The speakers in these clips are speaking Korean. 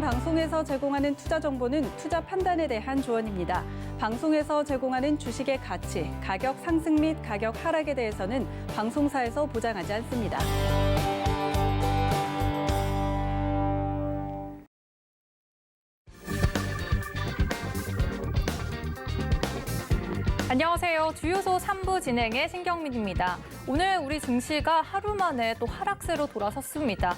방송에서 제공하는 투자 정보는 투자 판단에 대한 조언입니다. 방송에서 제공하는 주식의 가치, 가격 상승 및 가격 하락에 대해서는 방송사에서 보장하지 않습니다. 안녕하세요. 주유소 3부 진행의 신경민입니다. 오늘 우리 증시가 하루 만에 또 하락세로 돌아섰습니다.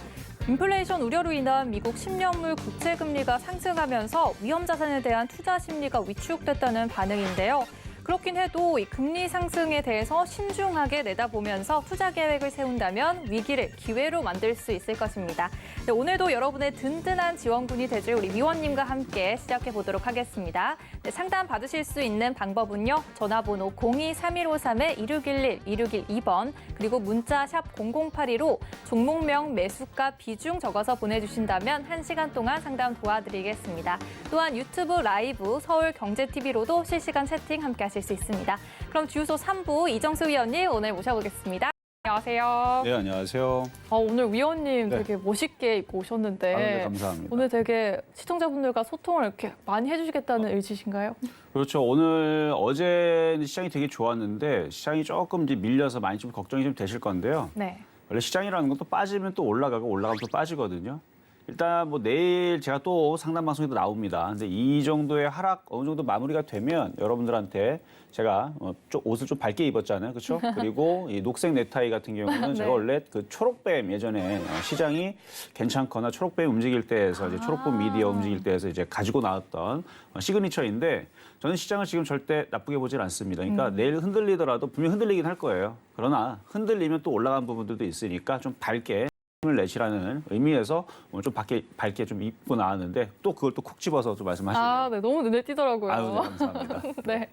인플레이션 우려로 인한 미국 10년물 국채 금리가 상승하면서 위험 자산에 대한 투자 심리가 위축됐다는 반응인데요. 그렇긴 해도 이 금리 상승에 대해서 신중하게 내다보면서 투자 계획을 세운다면 위기를 기회로 만들 수 있을 것입니다. 네, 오늘도 여러분의 든든한 지원군이 되줄 우리 위원님과 함께 시작해 보도록 하겠습니다. 네, 상담 받으실 수 있는 방법은요. 전화번호 02-3153-2611, 2612번 그리고 문자 샵 0082로 종목명, 매수가, 비중 적어서 보내주신다면 1시간 동안 상담 도와드리겠습니다. 또한 유튜브 라이브 서울경제TV로도 실시간 채팅 함께 하실 수 있습니다. 그럼 주유소 3부 이정수 위원님 오늘 모셔보겠습니다. 안녕하세요. 네, 안녕하세요. 오늘 위원님 네. 되게 멋있게 입고 오셨는데 네, 감사합니다. 오늘 되게 시청자분들과 소통을 이렇게 많이 해주시겠다는 의지신가요? 그렇죠. 오늘 어제 시장이 되게 좋았는데 시장이 조금 이제 밀려서 많이 좀 걱정이 좀 되실 건데요. 네. 원래 시장이라는 건 또 빠지면 또 올라가고 올라가면 또 빠지거든요. 일단 뭐 내일 제가 또 상담 방송에도 나옵니다. 근데 이 정도의 하락 어느 정도 마무리가 되면 여러분들한테 제가 좀 옷을 좀 밝게 입었잖아요, 그렇죠? 그리고 이 녹색 넥타이 같은 경우는 네. 제가 원래 그 초록뱀 예전에 시장이 괜찮거나 초록뱀 움직일 때에서 이제 초록뱀 미디어 움직일 때에서 이제 가지고 나왔던 시그니처인데 저는 시장을 지금 절대 나쁘게 보질 않습니다. 그러니까 내일 흔들리더라도 분명 흔들리긴 할 거예요. 그러나 흔들리면 또 올라간 부분들도 있으니까 좀 밝게 힘을 내시라는 의미에서 오늘 좀 밝게 좀 입고 나왔는데 또 그걸 또 콕 집어서 좀 말씀하시네요. 네, 너무 눈에 띄더라고요. 아유, 네, 감사합니다. 네.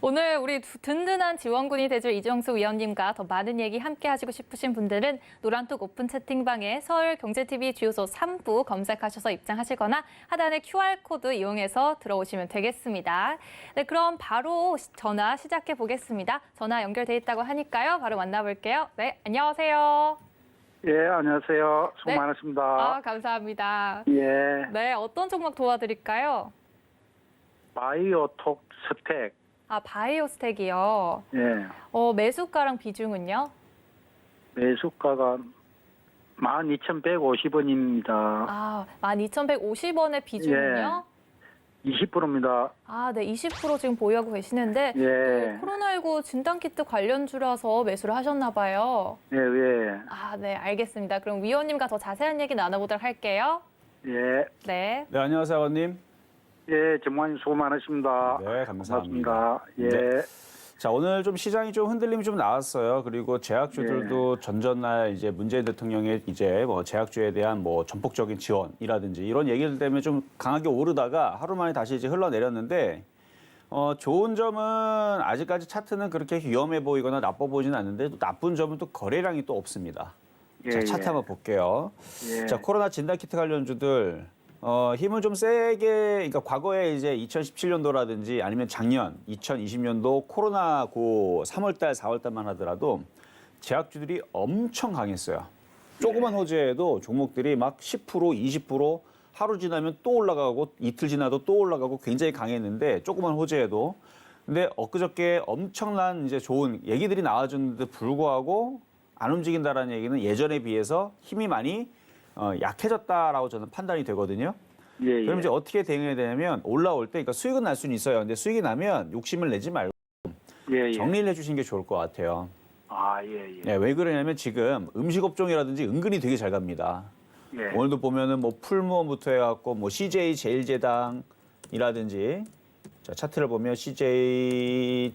오늘 우리 든든한 지원군이 되줄 이정수 위원님과 더 많은 얘기 함께 하시고 싶으신 분들은 노란톡 오픈 채팅방에 서울경제TV 주유소 3부 검색하셔서 입장하시거나 하단의 QR코드 이용해서 들어오시면 되겠습니다. 네, 그럼 바로 전화 시작해 보겠습니다. 전화 연결돼 있다고 하니까요. 바로 만나볼게요. 네, 안녕하세요. 예, 안녕하세요. 수고 네. 많으십니다. 감사합니다. 예, 네, 어떤 종목 도와드릴까요? 바이오톡 스택. 바이오 스택이요. 예, 매수가랑 비중은요? 매수가가 12,150원입니다. 12,150원의 비중은요? 20%입니다. 네, 20% 지금 보유하고 계시는데 예, 또 코로나19 진단키트 관련주라서 매수를 하셨나 봐요. 예, 예, 네, 알겠습니다. 그럼 위원님과 더 자세한 얘기 나눠보도록 할게요. 예, 네. 네, 안녕하세요, 아버님. 예, 전무관님 수고 많으십니다. 네, 감사합니다. 고맙습니다. 예, 네. 자, 오늘 좀 시장이 좀 흔들림이 좀 나왔어요. 그리고 제약주들도 전전날 이제 문재인 대통령의 이제 뭐 제약주에 대한 뭐 전폭적인 지원이라든지 이런 얘기들 때문에 좀 강하게 오르다가 하루 만에 다시 이제 흘러내렸는데 좋은 점은 아직까지 차트는 그렇게 위험해 보이거나 나빠 보이지는 않는데 또 나쁜 점은 또 거래량이 또 없습니다. 예, 자, 차트 한번 볼게요. 예, 자, 코로나 진단키트 관련주들 힘을 좀 세게, 그러니까 과거에 이제 2017년도라든지 아니면 작년 2020년도 코로나 고 3월달, 4월달만 하더라도 제약주들이 엄청 강했어요. 조그만 호재에도 종목들이 막 10%, 20% 하루 지나면 또 올라가고 이틀 지나도 또 올라가고 굉장히 강했는데 조그만 호재에도. 근데 엊그저께 엄청난 이제 좋은 얘기들이 나와줬는데 불구하고 안 움직인다라는 얘기는 예전에 비해서 힘이 많이 약해졌다라고 저는 판단이 되거든요. 예, 예. 그럼 이제 어떻게 대응해야 되냐면 올라올 때, 그러니까 수익은 날 수는 있어요. 근데 수익이 나면 욕심을 내지 말고 예, 예. 정리를 해주시는 게 좋을 것 같아요. 예, 예. 네, 왜 그러냐면 지금 음식 업종이라든지 은근히 되게 잘 갑니다. 예, 오늘도 보면은 뭐 풀무원부터 해갖고 뭐 CJ 제일제당이라든지 자 차트를 보면 CJ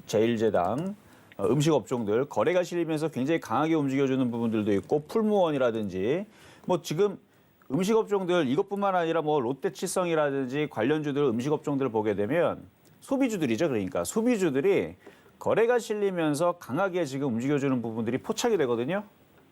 제일제당 음식 업종들 거래가 실리면서 굉장히 강하게 움직여주는 부분들도 있고 풀무원이라든지 뭐 지금 음식 업종들 이것뿐만 아니라 뭐 롯데치성이라든지 관련주들 음식 업종들을 보게 되면 소비주들이죠. 그러니까 소비주들이 거래가 실리면서 강하게 지금 움직여주는 부분들이 포착이 되거든요.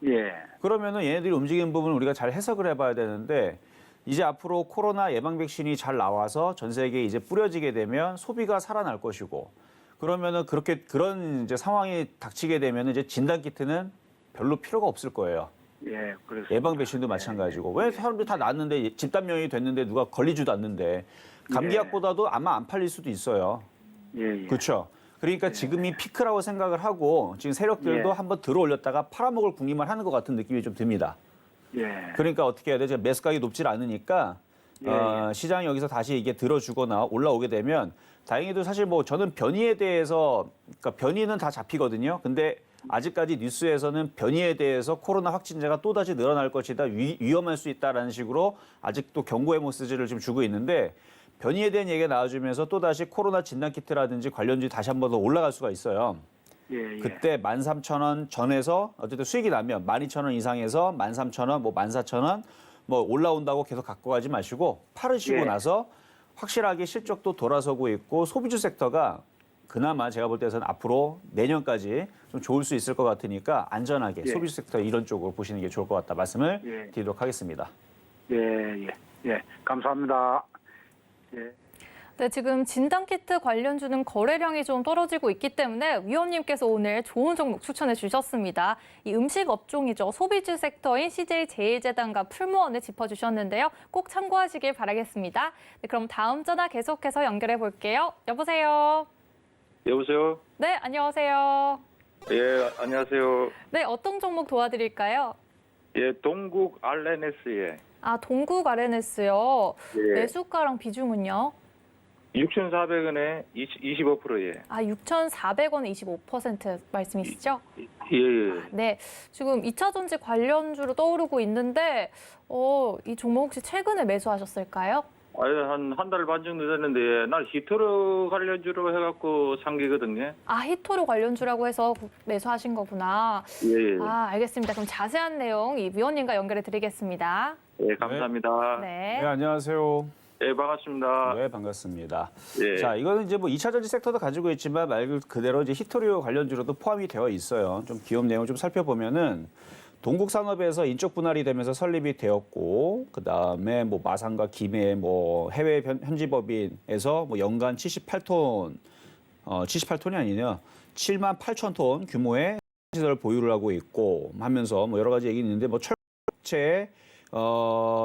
예, 그러면은 얘네들이 움직이는 부분을 우리가 잘 해석을 해봐야 되는데 이제 앞으로 코로나 예방 백신이 잘 나와서 전 세계에 이제 뿌려지게 되면 소비가 살아날 것이고 그러면은 그런 이제 상황이 닥치게 되면은 이제 진단 키트는 별로 필요가 없을 거예요. 예, 그렇습니다. 예방 백신도 마찬가지고 왜 사람들이 다 낫는데 집단 면역이 됐는데 누가 걸리지도 않는데 감기약보다도 아마 안 팔릴 수도 있어요. 예, 예. 그렇죠. 그러니까 지금이 피크라고 생각을 하고 지금 세력들도 예. 한번 들어올렸다가 팔아먹을 궁리만 하는 것 같은 느낌이 좀 듭니다. 예. 그러니까 어떻게 해야 되죠? 매수 가격이 높질 않으니까 예, 시장이 여기서 다시 이게 들어주거나 올라오게 되면 다행히도 사실 뭐 저는 변이에 대해서 그러니까 변이는 다 잡히거든요. 근데 아직까지 뉴스에서는 변이에 대해서 코로나 확진자가 또다시 늘어날 것이다, 위험할 수 있다라는 식으로 아직도 경고의 메시지를 좀 주고 있는데 변이에 대한 얘기가 나와주면서 또다시 코로나 진단키트라든지 관련주이 다시 한 번 더 올라갈 수가 있어요. 예, 예. 그때 13,000원 전에서 어쨌든 수익이 나면 12,000원 이상에서 13,000원, 뭐 14,000원 뭐 올라온다고 계속 갖고 가지 마시고 팔으시고 예. 나서 확실하게 실적도 돌아서고 있고 소비주 섹터가 그나마 제가 볼 때는 앞으로 내년까지 좀 좋을 수 있을 것 같으니까 안전하게 예. 소비주 섹터 이런 쪽으로 보시는 게 좋을 것 같다 말씀을 예. 드리도록 하겠습니다. 예, 예. 예. 감사합니다. 예. 네, 지금 진단키트 관련주는 거래량이 좀 떨어지고 있기 때문에 위원님께서 오늘 좋은 종목 추천해 주셨습니다. 이 음식 업종이죠. 소비주 섹터인 CJ제일제당과 풀무원을 짚어주셨는데요. 꼭 참고하시길 바라겠습니다. 네, 그럼 다음 전화 계속해서 연결해 볼게요. 여보세요? 여보세요? 네, 안녕하세요. 예, 안녕하세요. 네, 어떤 종목 도와드릴까요? 예, 동국 RNS에 아, 동국 RNS요. 예. 매수가랑 비중은요? 6,400원에 25%예. 아, 6,400원에 25% 말씀이시죠? 예, 예. 네, 지금 2차 전지 관련주로 떠오르고 있는데 이 종목 혹시 최근에 매수하셨을까요? 한 달 반 정도 됐는데 난 히토르 관련주로 해갖고 상기거든요. 아, 히토르 관련주라고 해서 매수하신 거구나. 예, 예. 아, 알겠습니다. 그럼 자세한 내용 이 위원님과 연결해 드리겠습니다. 예, 감사합니다. 네. 안녕하세요. 예, 반갑습니다. 네, 반갑습니다. 예. 자, 이거는 이제 뭐 2차 전지 섹터도 가지고 있지만 말 그대로 이제 히토리오 관련주로도 포함이 되어 있어요. 좀 기업 내용을 좀 살펴보면은 동국산업에서 인적 분할이 되면서 설립이 되었고, 그 다음에 뭐 마산과 김해 뭐 해외 현지법인에서 뭐 연간 78톤, 78톤이 아니네요. 7만 8천 톤 규모의 시설을 보유를 하고 있고 하면서 뭐 여러 가지 얘기 있는데 뭐 철제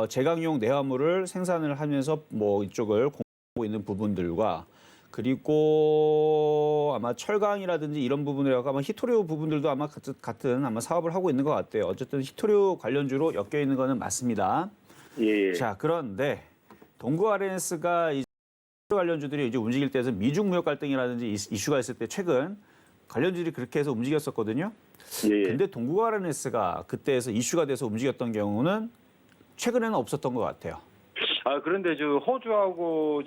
제강용 내화물을 생산을 하면서 뭐 이쪽을 공부하고 있는 부분들과 그리고 아마 철강이라든지 이런 부분이라고 아마 히토리오 부분들도 아마 같은 아마 사업을 하고 있는 것 같아요. 어쨌든 히토리오 관련주로 엮여 있는 거는 맞습니다. 예, 예. 자, 그런데 동구 RNS가 이 관련주들이 이제 움직일 때에서 미중 무역 갈등이라든지 이슈가 있을 때 최근 관련주들이 그렇게 해서 움직였었거든요. 예, 예. 근데 동구 RNS가 그때에서 이슈가 돼서 움직였던 경우는 최근에는 없었던 것 같아요. 아, 그런데 저 호주하고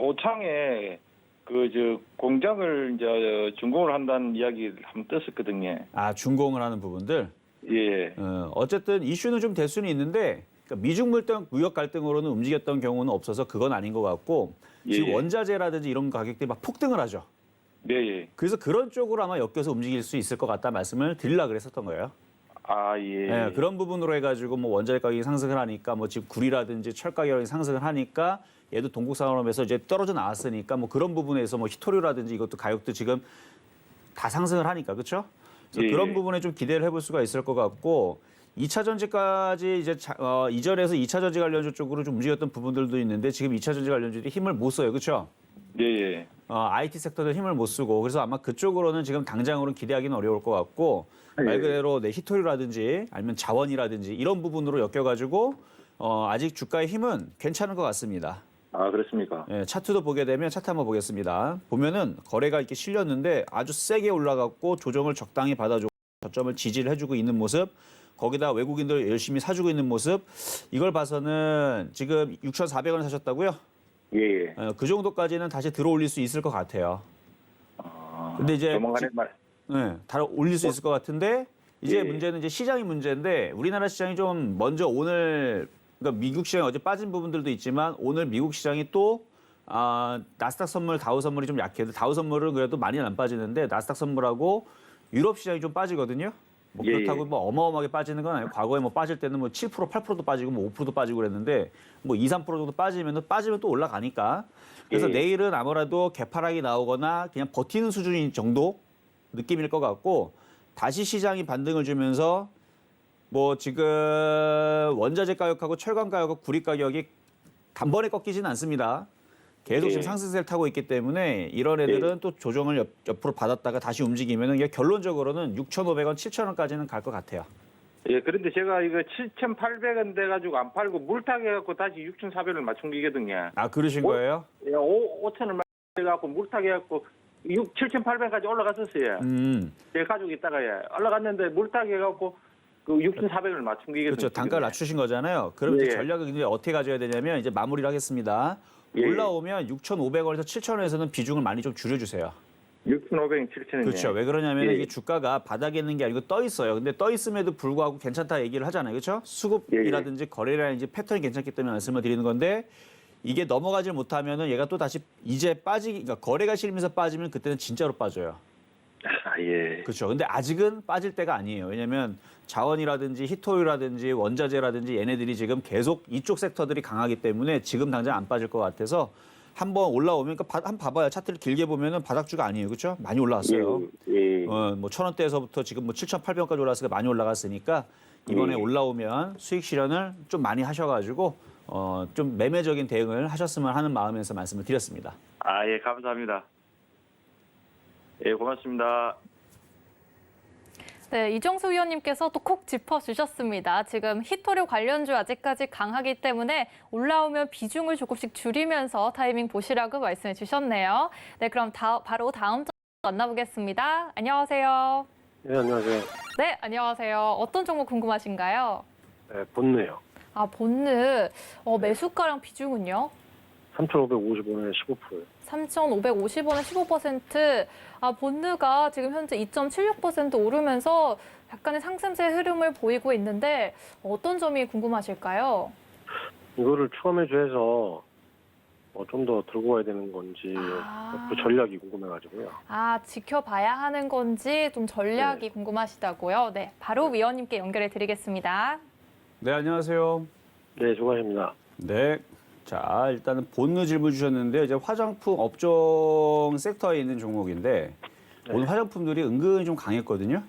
오창에 공장을 이제 준공을 한다는 이야기를 한번 떴었거든요. 아, 준공을 하는 부분들. 예. 어쨌든 이슈는 좀 될 수는 있는데 그러니까 미중 무역 갈등으로는 움직였던 경우는 없어서 그건 아닌 것 같고 지금 예. 원자재라든지 이런 가격들이 막 폭등을 하죠. 네, 예. 그래서 그런 쪽으로 아마 엮여서 움직일 수 있을 것 같다 말씀을 드리려고 그랬었던 거예요. 아, 예. 네, 그런 부분으로 해가지고 뭐 원자재 가격이 상승을 하니까 뭐 지금 구리라든지 철 가격이 상승을 하니까 얘도 동국산업에서 이제 떨어져 나왔으니까 뭐 그런 부분에서 뭐 히토류라든지 이것도 가격도 지금 다 상승을 하니까 그렇죠? 그래서 예. 그런 부분에 좀 기대를 해볼 수가 있을 것 같고 2차 전지까지 이제 이전에서 2차 전지 관련주 쪽으로 좀 움직였던 부분들도 있는데 지금 2차 전지 관련주들이 힘을 못 써요, 그렇죠? 예, 예. IT 섹터도 힘을 못 쓰고 그래서 아마 그쪽으로는 지금 당장으로는 기대하기는 어려울 것 같고 말 그대로 히토류라든지 아니면 자원이라든지 이런 부분으로 엮여가지고 아직 주가의 힘은 괜찮은 것 같습니다. 아, 그렇습니까? 예, 차트도 보게 되면 차트 한번 보겠습니다. 보면은 거래가 이렇게 실렸는데 아주 세게 올라갔고 조정을 적당히 받아주고 저점을 지지를 해주고 있는 모습 거기다 외국인들 열심히 사주고 있는 모습 이걸 봐서는 지금 6,400원에 사셨다고요? 예, 예. 그 정도까지는 다시 들어올릴 수 있을 것 같아요. 근데 이제 조만간에 네, 다 올릴 수 있을 것 같은데 이제 예. 문제는 이제 시장이 문제인데 우리나라 시장이 좀 먼저 오늘 그러니까 미국 시장이 어제 빠진 부분들도 있지만 오늘 미국 시장이 또 나스닥 선물, 다우 선물이 좀 약해도 다우 선물은 그래도 많이는 안 빠지는데 나스닥 선물하고 유럽 시장이 좀 빠지거든요. 뭐 예, 그렇다고 예. 뭐 어마어마하게 빠지는 건 아니에요. 과거에 뭐 빠질 때는 뭐 7%, 8%도 빠지고 뭐 5%도 빠지고 그랬는데 뭐 2, 3% 정도 빠지면 또 올라가니까. 그래서 예. 내일은 아무래도 개파락이 나오거나 그냥 버티는 수준인 정도 느낌일 것 같고 다시 시장이 반등을 주면서 뭐 지금 원자재 가격하고 철강 가격하고 구리 가격이 단번에 꺾이지는 않습니다. 계속 지금 예. 상승세를 타고 있기 때문에 이런 애들은 또 조정을 옆으로 받았다가 다시 움직이면은 이게 결론적으로는 6,500원, 7,000원까지는 갈 것 같아요. 예, 그런데 제가 이거 7,800원 돼가지고 안 팔고 물타기 해갖고 다시 6,400원을 맞춘기거든요. 아, 그러신 거예요? 예, 5,000원 해갖고 물타기 해갖고 7,800원까지 올라갔었어요. 제 가지고 있다가 예, 올라갔는데 물타기 해갖고 그 6,400원을 맞춘기거든요. 그렇죠. 단가를 낮추신 거잖아요. 그럼 예. 이제 전략을 이제 어떻게 가져야 되냐면 이제 마무리를 하겠습니다. 예. 올라오면 6,500원에서 7,000원에서는 비중을 많이 좀 줄여주세요. 6,500원, 7,000원. 그렇죠. 왜 그러냐면 예. 이게 주가가 바닥에 있는 게 아니고 떠 있어요. 근데 떠 있음에도 불구하고 괜찮다 얘기를 하잖아요. 그렇죠? 수급이라든지 거래라든지 패턴이 괜찮기 때문에 말씀을 드리는 건데 이게 넘어가질 못하면은 얘가 또 다시 이제 그러니까 거래가 실리면서 빠지면 그때는 진짜로 빠져요. 아, 예. 그렇죠. 근데 아직은 빠질 때가 아니에요. 왜냐하면 자원이라든지 히토유라든지 원자재라든지 얘네들이 지금 계속 이쪽 섹터들이 강하기 때문에 지금 당장 안 빠질 것 같아서 한번 올라오면 그러니까 한번 봐봐요. 차트를 길게 보면은 바닥주가 아니에요. 그렇죠? 많이 올라왔어요. 예. 뭐 1,000원대에서부터 지금 뭐 7,800원까지 올라왔으니까 많이 올라갔으니까 이번에 올라오면 수익 실현을 좀 많이 하셔가지고 좀 매매적인 대응을 하셨으면 하는 마음에서 말씀을 드렸습니다. 아, 예, 감사합니다. 예, 고맙습니다. 네, 이정수 위원님께서 또 콕 짚어주셨습니다. 지금 히토류 관련주 아직까지 강하기 때문에 올라오면 비중을 조금씩 줄이면서 타이밍 보시라고 말씀해 주셨네요. 네, 그럼 바로 다음 점 만나보겠습니다. 안녕하세요. 네, 안녕하세요. 네, 안녕하세요. 어떤 종목 궁금하신가요? 네, 본네요. 아, 본느. 매수가랑 비중은요? 3,550원에 15%예요. 3,550원에 15%. 아, 본느가 지금 현재 2.76% 오르면서 약간의 상승세 흐름을 보이고 있는데 어떤 점이 궁금하실까요? 이거를 추가 매수해서 좀 더 들고 가야 되는 건지 그 전략이 궁금해가지고요. 아, 지켜봐야 하는 건지 좀 전략이 궁금하시다고요? 네, 바로 위원님께 연결해 드리겠습니다. 네, 안녕하세요. 네, 수고하십니다. 네. 자, 일단은 본느 질문 주셨는데 이제 화장품 업종 섹터에 있는 종목인데 오늘 화장품들이 은근히 좀 강했거든요.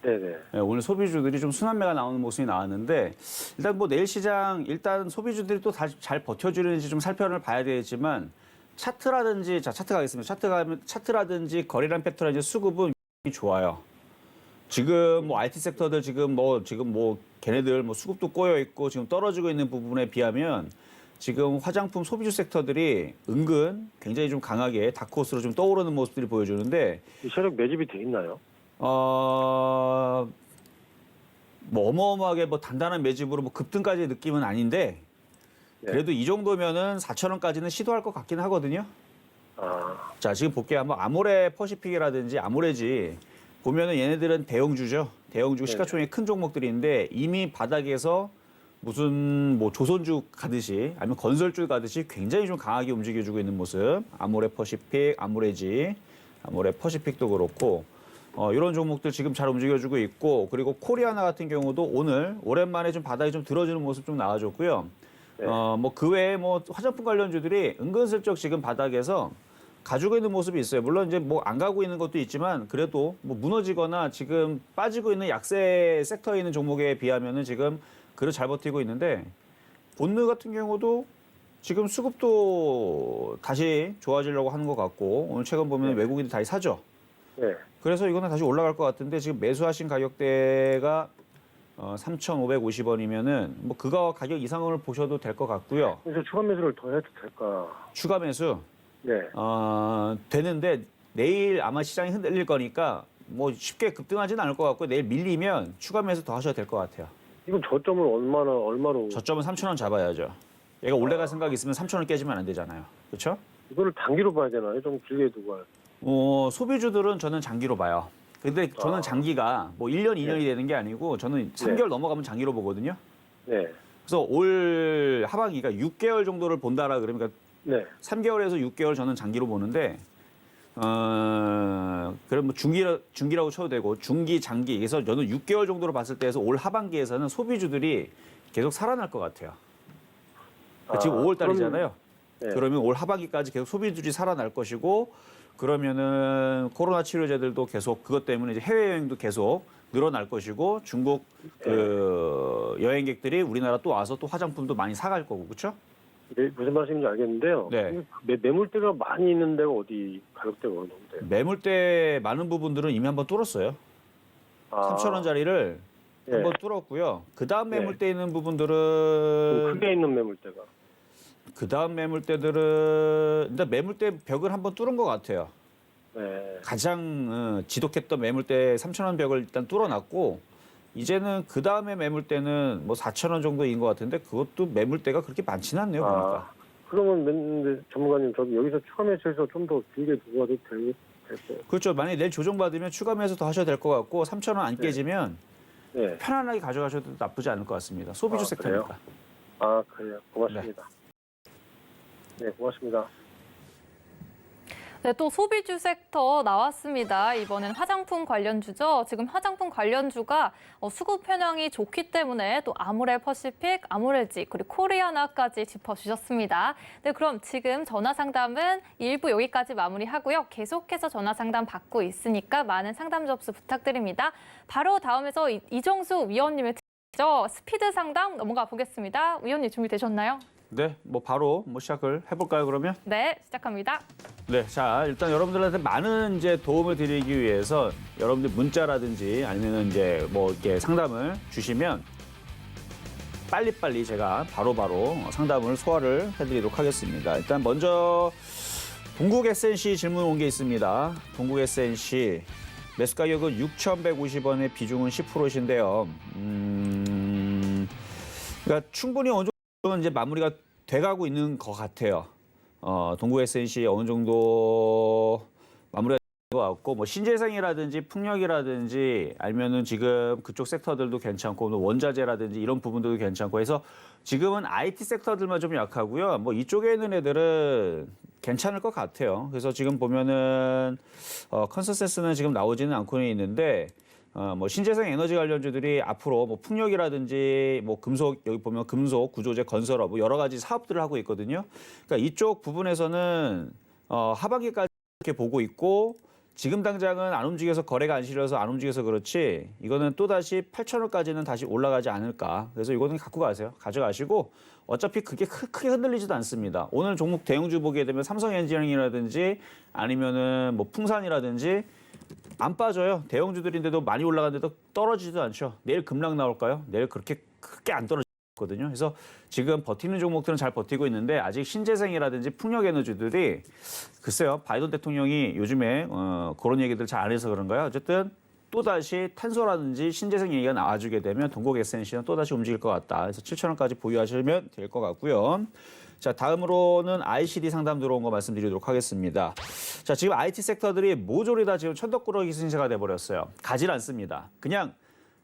네네. 네, 오늘 소비주들이 좀 순환매가 나오는 모습이 나왔는데 일단 뭐 내일 시장 일단 소비주들이 또 잘 버텨주는지 좀 살펴봐야 되겠지만 차트라든지 자 차트 가겠습니다. 차트라든지 거래량 패턴이나 수급은 좋아요. 지금 뭐 IT 섹터들 지금 뭐 걔네들 뭐 수급도 꼬여 있고 지금 떨어지고 있는 부분에 비하면 지금 화장품 소비주 섹터들이 은근 굉장히 좀 강하게 다크호스로 좀 떠오르는 모습들이 보여주는데 이 세력 매집이 돼 있나요? 뭐 어마어마하게 뭐 단단한 매집으로 뭐 급등까지의 느낌은 아닌데 그래도 이 정도면은 4,000원까지는 시도할 것 같긴 하거든요. 아, 자, 지금 볼게요. 한번 아모레 퍼시픽이라든지 아모레지 보면은 얘네들은 대형주죠. 대형주 시가총액 큰 종목들이 있는데 이미 바닥에서 무슨 뭐 조선주 가듯이 아니면 건설주 가듯이 굉장히 좀 강하게 움직여주고 있는 모습. 아모레 퍼시픽, 아모레지, 아모레 퍼시픽도 그렇고 이런 종목들 지금 잘 움직여주고 있고 그리고 코리아나 같은 경우도 오늘 오랜만에 좀 바닥이 좀 들어주는 모습 좀 나와줬고요. 뭐 그 외에 뭐 화장품 관련주들이 은근슬쩍 지금 바닥에서 가지고 있는 모습이 있어요. 물론 이제 뭐 안 가고 있는 것도 있지만 그래도 뭐 무너지거나 지금 빠지고 있는 약세 섹터에 있는 종목에 비하면은 지금 그래도 잘 버티고 있는데 본느 같은 경우도 지금 수급도 다시 좋아지려고 하는 것 같고 오늘 최근 보면 외국인들 다시 사죠. 네. 그래서 이거는 다시 올라갈 것 같은데 지금 매수하신 가격대가 3,550원이면은 뭐 그거 가격 이상을 보셔도 될 것 같고요. 그래서 추가 매수를 더 해도 될까? 추가 매수 네. 되는데 내일 아마 시장이 흔들릴 거니까 뭐 쉽게 급등하지는 않을 것 같고 내일 밀리면 추가 매수 더 하셔도 될 것 같아요. 이건 저점을 얼마로? 저점은 3,000원 잡아야죠. 얘가 올라갈 생각이 있으면 3,000원 깨지면 안 되잖아요. 그렇죠? 이거를 단기로 봐야 되나요? 좀 길게 두고 가요. 소비주들은 저는 장기로 봐요. 근데 저는 장기가 뭐 1년, 2년이 되는 게 아니고 저는 3개월 넘어가면 장기로 보거든요. 네. 그래서 올 하반기가 6개월 정도를 본다라 그러니까 네. 3개월에서 6개월 저는 장기로 보는데 그럼 뭐 중기라고 쳐도 되고 중기, 장기 그래서 저는 6개월 정도로 봤을 때에서 올 하반기에서는 소비주들이 계속 살아날 것 같아요. 지금 5월 달이잖아요. 네. 그러면 올 하반기까지 계속 소비주들이 살아날 것이고 그러면은 코로나 치료제들도 계속 그것 때문에 이제 해외여행도 계속 늘어날 것이고 중국 그 여행객들이 우리나라 또 와서 또 화장품도 많이 사갈 거고 그렇죠? 네, 무슨 말씀인지 알겠는데요. 네. 매물대가 많이 있는 데가 어디 가격대가 어느 정도예요? 매물대 많은 부분들은 이미 한번 뚫었어요. 3,000원짜리를 예. 한번 뚫었고요. 그다음 네. 매물대 있는 좀 부분들은 크게 있는 매물대가. 그다음 매물대들은 일단 매물대 벽을 한번 뚫은 것 같아요. 네. 가장 지독했던 매물대 3,000원 벽을 일단 뚫어놨고 이제는 그 다음에 매물대는 뭐 4,000원 정도인 것 같은데 그것도 매물대가 그렇게 많지는 않네요. 보니까. 그러면 전문가님 저기 여기서 추가 매수해서 좀 더 길게 두고 가도 될까요? 그렇죠. 만약에 내일 조정받으면 추가 매수 더 하셔도 될 것 같고 3,000원 안 네. 깨지면 네. 편안하게 가져가셔도 나쁘지 않을 것 같습니다. 소비주 그래요? 섹터니까. 그래요. 고맙습니다. 네, 고맙습니다. 네, 또 소비주 섹터 나왔습니다. 이번엔 화장품 관련주죠. 지금 화장품 관련주가 수급 편향이 좋기 때문에 또 아모레 퍼시픽, 아모레지, 그리고 코리아나까지 짚어주셨습니다. 네, 그럼 지금 전화 상담은 1부 여기까지 마무리하고요. 계속해서 전화 상담 받고 있으니까 많은 상담 접수 부탁드립니다. 바로 다음에서 이정수 위원님의 스피드 상담 넘어가 보겠습니다. 위원님 준비되셨나요? 네, 뭐 바로 시작을 해볼까요? 그러면? 네, 시작합니다. 네, 자 일단 여러분들한테 많은 이제 도움을 드리기 위해서 여러분들 문자라든지 아니면 이제 뭐 이렇게 상담을 주시면 빨리빨리 제가 바로바로 상담을 소화를 해드리도록 하겠습니다. 일단 먼저 동국 SNC 질문 온 게 있습니다. 동국 SNC 매수 가격은 6,150원에 비중은 10%신데요. 그러니까 충분히 어느 정도 이제 마무리가 돼가고 있는 것 같아요. 동국 SNC 어느 정도 마무리가 된 것 같고, 뭐 신재생이라든지 풍력이라든지 아니면은 지금 그쪽 섹터들도 괜찮고, 뭐 원자재라든지 이런 부분들도 괜찮고 해서 지금은 IT 섹터들만 좀 약하고요. 뭐 이쪽에 있는 애들은 괜찮을 것 같아요. 그래서 지금 보면은 컨센서스는 지금 나오지는 않고는 있는데. 뭐 신재생 에너지 관련주들이 앞으로 뭐 풍력이라든지 뭐 금속 여기 보면 금속 구조재 건설업 여러 가지 사업들을 하고 있거든요. 그러니까 이쪽 부분에서는 하반기까지 이렇게 보고 있고 지금 당장은 안 움직여서 거래가 안 실려서 안 움직여서 그렇지 이거는 또 다시 8,000원까지는 다시 올라가지 않을까. 그래서 이거는 갖고 가세요. 가져가시고 어차피 그게 크게 흔들리지도 않습니다. 오늘 종목 대형주 보게 되면 삼성 엔지니어링이라든지 아니면은 뭐 풍산이라든지 안 빠져요. 대형주들인데도 많이 올라갔는데도 떨어지지도 않죠. 내일 급락 나올까요? 내일 그렇게 크게 안 떨어지거든요. 그래서 지금 버티는 종목들은 잘 버티고 있는데 아직 신재생이라든지 풍력에너지들이 글쎄요. 바이든 대통령이 요즘에 그런 얘기들 잘 안 해서 그런가요? 어쨌든 또다시 탄소라든지 신재생 얘기가 나와주게 되면 동국 SNC는 또다시 움직일 것 같다. 그래서 7,000원까지 보유하시면 될 것 같고요. 자, 다음으로는 ICD 상담 들어온 거 말씀드리도록 하겠습니다. 자, 지금 IT 섹터들이 모조리 다 지금 천덕꾸러기 신세가 돼버렸어요. 가질 않습니다.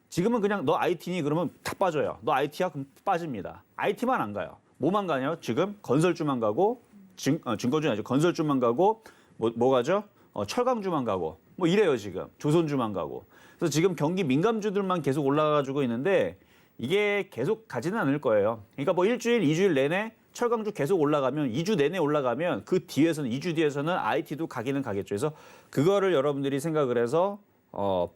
지금은 그냥 너 IT니 그러면 다 빠져요. 너 IT야? 그럼 빠집니다. IT만 안 가요. 뭐만 가냐? 지금 건설주만 가고, 증권주는 아니죠. 건설주만 가고, 뭐 가죠? 철강주만 가고, 뭐 이래요, 지금. 조선주만 가고. 그래서 지금 경기 민감주들만 계속 올라가지고 있는데 이게 계속 가지는 않을 거예요. 그러니까 뭐 일주일, 2주일 내내 철강주 계속 올라가면 2주 내내 올라가면 그 뒤에서는 2주 뒤에서는 IT도 가기는 가겠죠. 그래서 그거를 여러분들이 생각을 해서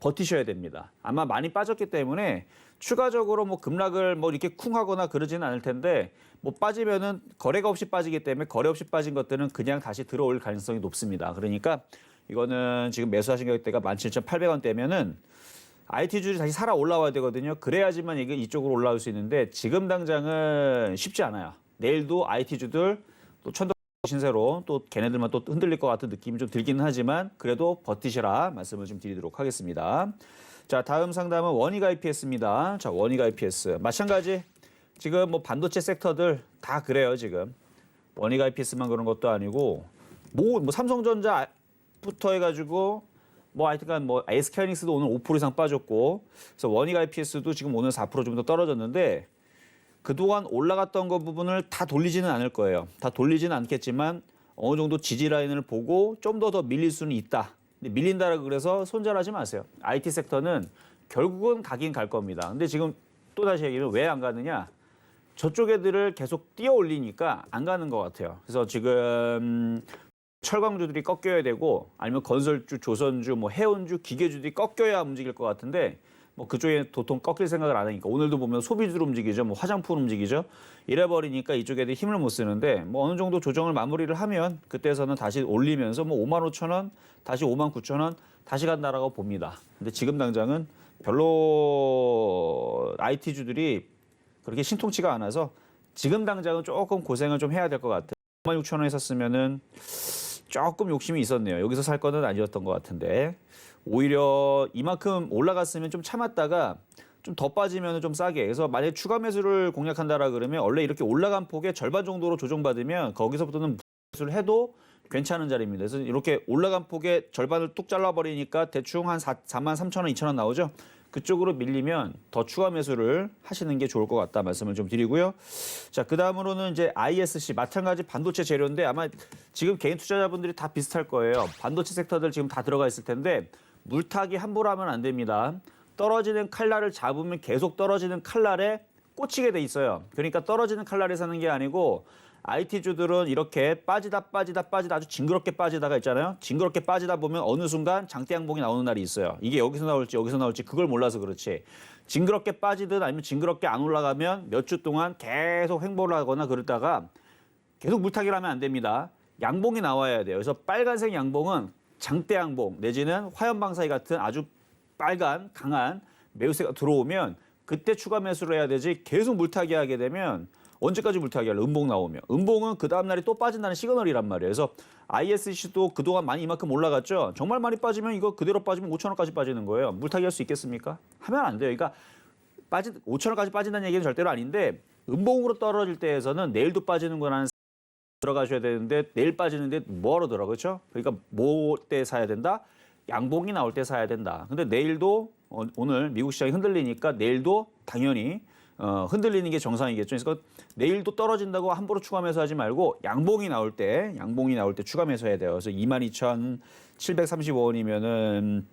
버티셔야 됩니다. 아마 많이 빠졌기 때문에 추가적으로 뭐 급락을 뭐 이렇게 쿵 하거나 그러지는 않을 텐데 뭐 빠지면은 거래가 없이 빠지기 때문에 거래 없이 빠진 것들은 그냥 다시 들어올 가능성이 높습니다. 그러니까 이거는 지금 매수하신 가격대가 17,800원대면은 IT주들이 다시 살아 올라와야 되거든요. 그래야지만 이게 이쪽으로 올라올 수 있는데 지금 당장은 쉽지 않아요. 내일도 IT주들 또 천덕 신세로 또 걔네들만 또 흔들릴 것 같은 느낌이 좀 들기는 하지만 그래도 버티시라 말씀을 좀 드리도록 하겠습니다. 자, 다음 상담은 원익 IPS입니다. 자, 원익 IPS 마찬가지 지금 뭐 반도체 섹터들 다 그래요. 지금 원익 IPS만 그런 것도 아니고 뭐 삼성전자부터 해가지고 뭐 하여튼간 뭐 SK하이닉스도 오늘 5% 이상 빠졌고 그래서 원익 IPS도 지금 오늘 4% 좀 더 떨어졌는데 그동안 올라갔던 거 부분을 다 돌리지는 않을 거예요. 다 돌리지는 않겠지만 어느 정도 지지 라인을 보고 좀 더 밀릴 수는 있다. 근데 밀린다라고 그래서 손절하지 마세요. IT 섹터는 결국은 가긴 갈 겁니다. 근데 지금 또다시 얘기를 왜 안 가느냐? 저쪽 애들을 계속 뛰어 올리니까 안 가는 것 같아요. 그래서 지금 철강주들이 꺾여야 되고 아니면 건설주, 조선주, 뭐 해운주, 기계주들이 꺾여야 움직일 것 같은데 뭐 그쪽에 도통 꺾일 생각을 안 하니까 오늘도 보면 소비주로 움직이죠. 뭐 화장품 움직이죠. 이래 버리니까 이쪽 애들이 힘을 못 쓰는데 뭐 어느 정도 조정을 마무리를 하면 그때서는 다시 올리면서 뭐 55,000원, 다시 59,000원 다시 간다라고 봅니다. 근데 지금 당장은 별로 IT주들이 그렇게 신통치가 않아서 지금 당장은 조금 고생을 좀 해야 될 것 같아요. 56,000원에 샀으면은 조금 욕심이 있었네요. 여기서 살 거는 아니었던 것 같은데 오히려 이만큼 올라갔으면 좀 참았다가 좀 더 빠지면 좀 싸게. 그래서 만약에 추가 매수를 공략한다라 그러면 원래 이렇게 올라간 폭의 절반 정도로 조정받으면 거기서부터는 매수를 해도 괜찮은 자리입니다. 그래서 이렇게 올라간 폭의 절반을 뚝 잘라버리니까 대충 한 43,000원, 2,000원 나오죠. 그쪽으로 밀리면 더 추가 매수를 하시는 게 좋을 것 같다 말씀을 좀 드리고요. 자, 그 다음으로는 이제 ISC 마찬가지 반도체 재료인데 아마 지금 개인 투자자분들이 다 비슷할 거예요. 반도체 섹터들 지금 다 들어가 있을 텐데 물타기 함부로 하면 안 됩니다. 떨어지는 칼날을 잡으면 계속 떨어지는 칼날에 꽂히게 돼 있어요. 그러니까 떨어지는 칼날에 사는 게 아니고 IT주들은 이렇게 빠지다 아주 징그럽게 빠지다가 있잖아요. 징그럽게 빠지다 보면 어느 순간 장대 양봉이 나오는 날이 있어요. 이게 여기서 나올지 그걸 몰라서 그렇지. 징그럽게 빠지든 아니면 징그럽게 안 올라가면 몇 주 동안 계속 횡보를 하거나 그러다가 계속 물타기를 하면 안 됩니다. 양봉이 나와야 돼요. 그래서 빨간색 양봉은 장대 양봉 내지는 화염방사기 같은 아주 빨간 강한 매수세가 들어오면 그때 추가 매수를 해야 되지 계속 물타기 하게 되면 언제까지 물타기 할래? 음봉 나오면. 음봉은 그 다음 날이 또 빠진다는 시그널이란 말이에요. 그래서 ISC도 그동안 많이 이만큼 올라갔죠. 정말 많이 빠지면 이거 그대로 빠지면 5,000원까지 빠지는 거예요. 물타기 할 수 있겠습니까? 하면 안 돼요. 그러니까 5,000원까지 빠진다는 얘기는 절대로 아닌데 음봉으로 떨어질 때에서는 내일도 빠지는 거라는 들어가셔야 되는데 내일 빠지는데 뭐하러 들어 그렇죠? 그러니까 뭐 때 사야 된다? 양봉이 나올 때 사야 된다. 근데 내일도 오늘 미국 시장이 흔들리니까 내일도 당연히 흔들리는 게 정상이겠죠. 그래서 내일도 떨어진다고 함부로 추가 매수하지 말고 양봉이 나올 때 추가 매수해야 돼요. 그래서 22,735원이면은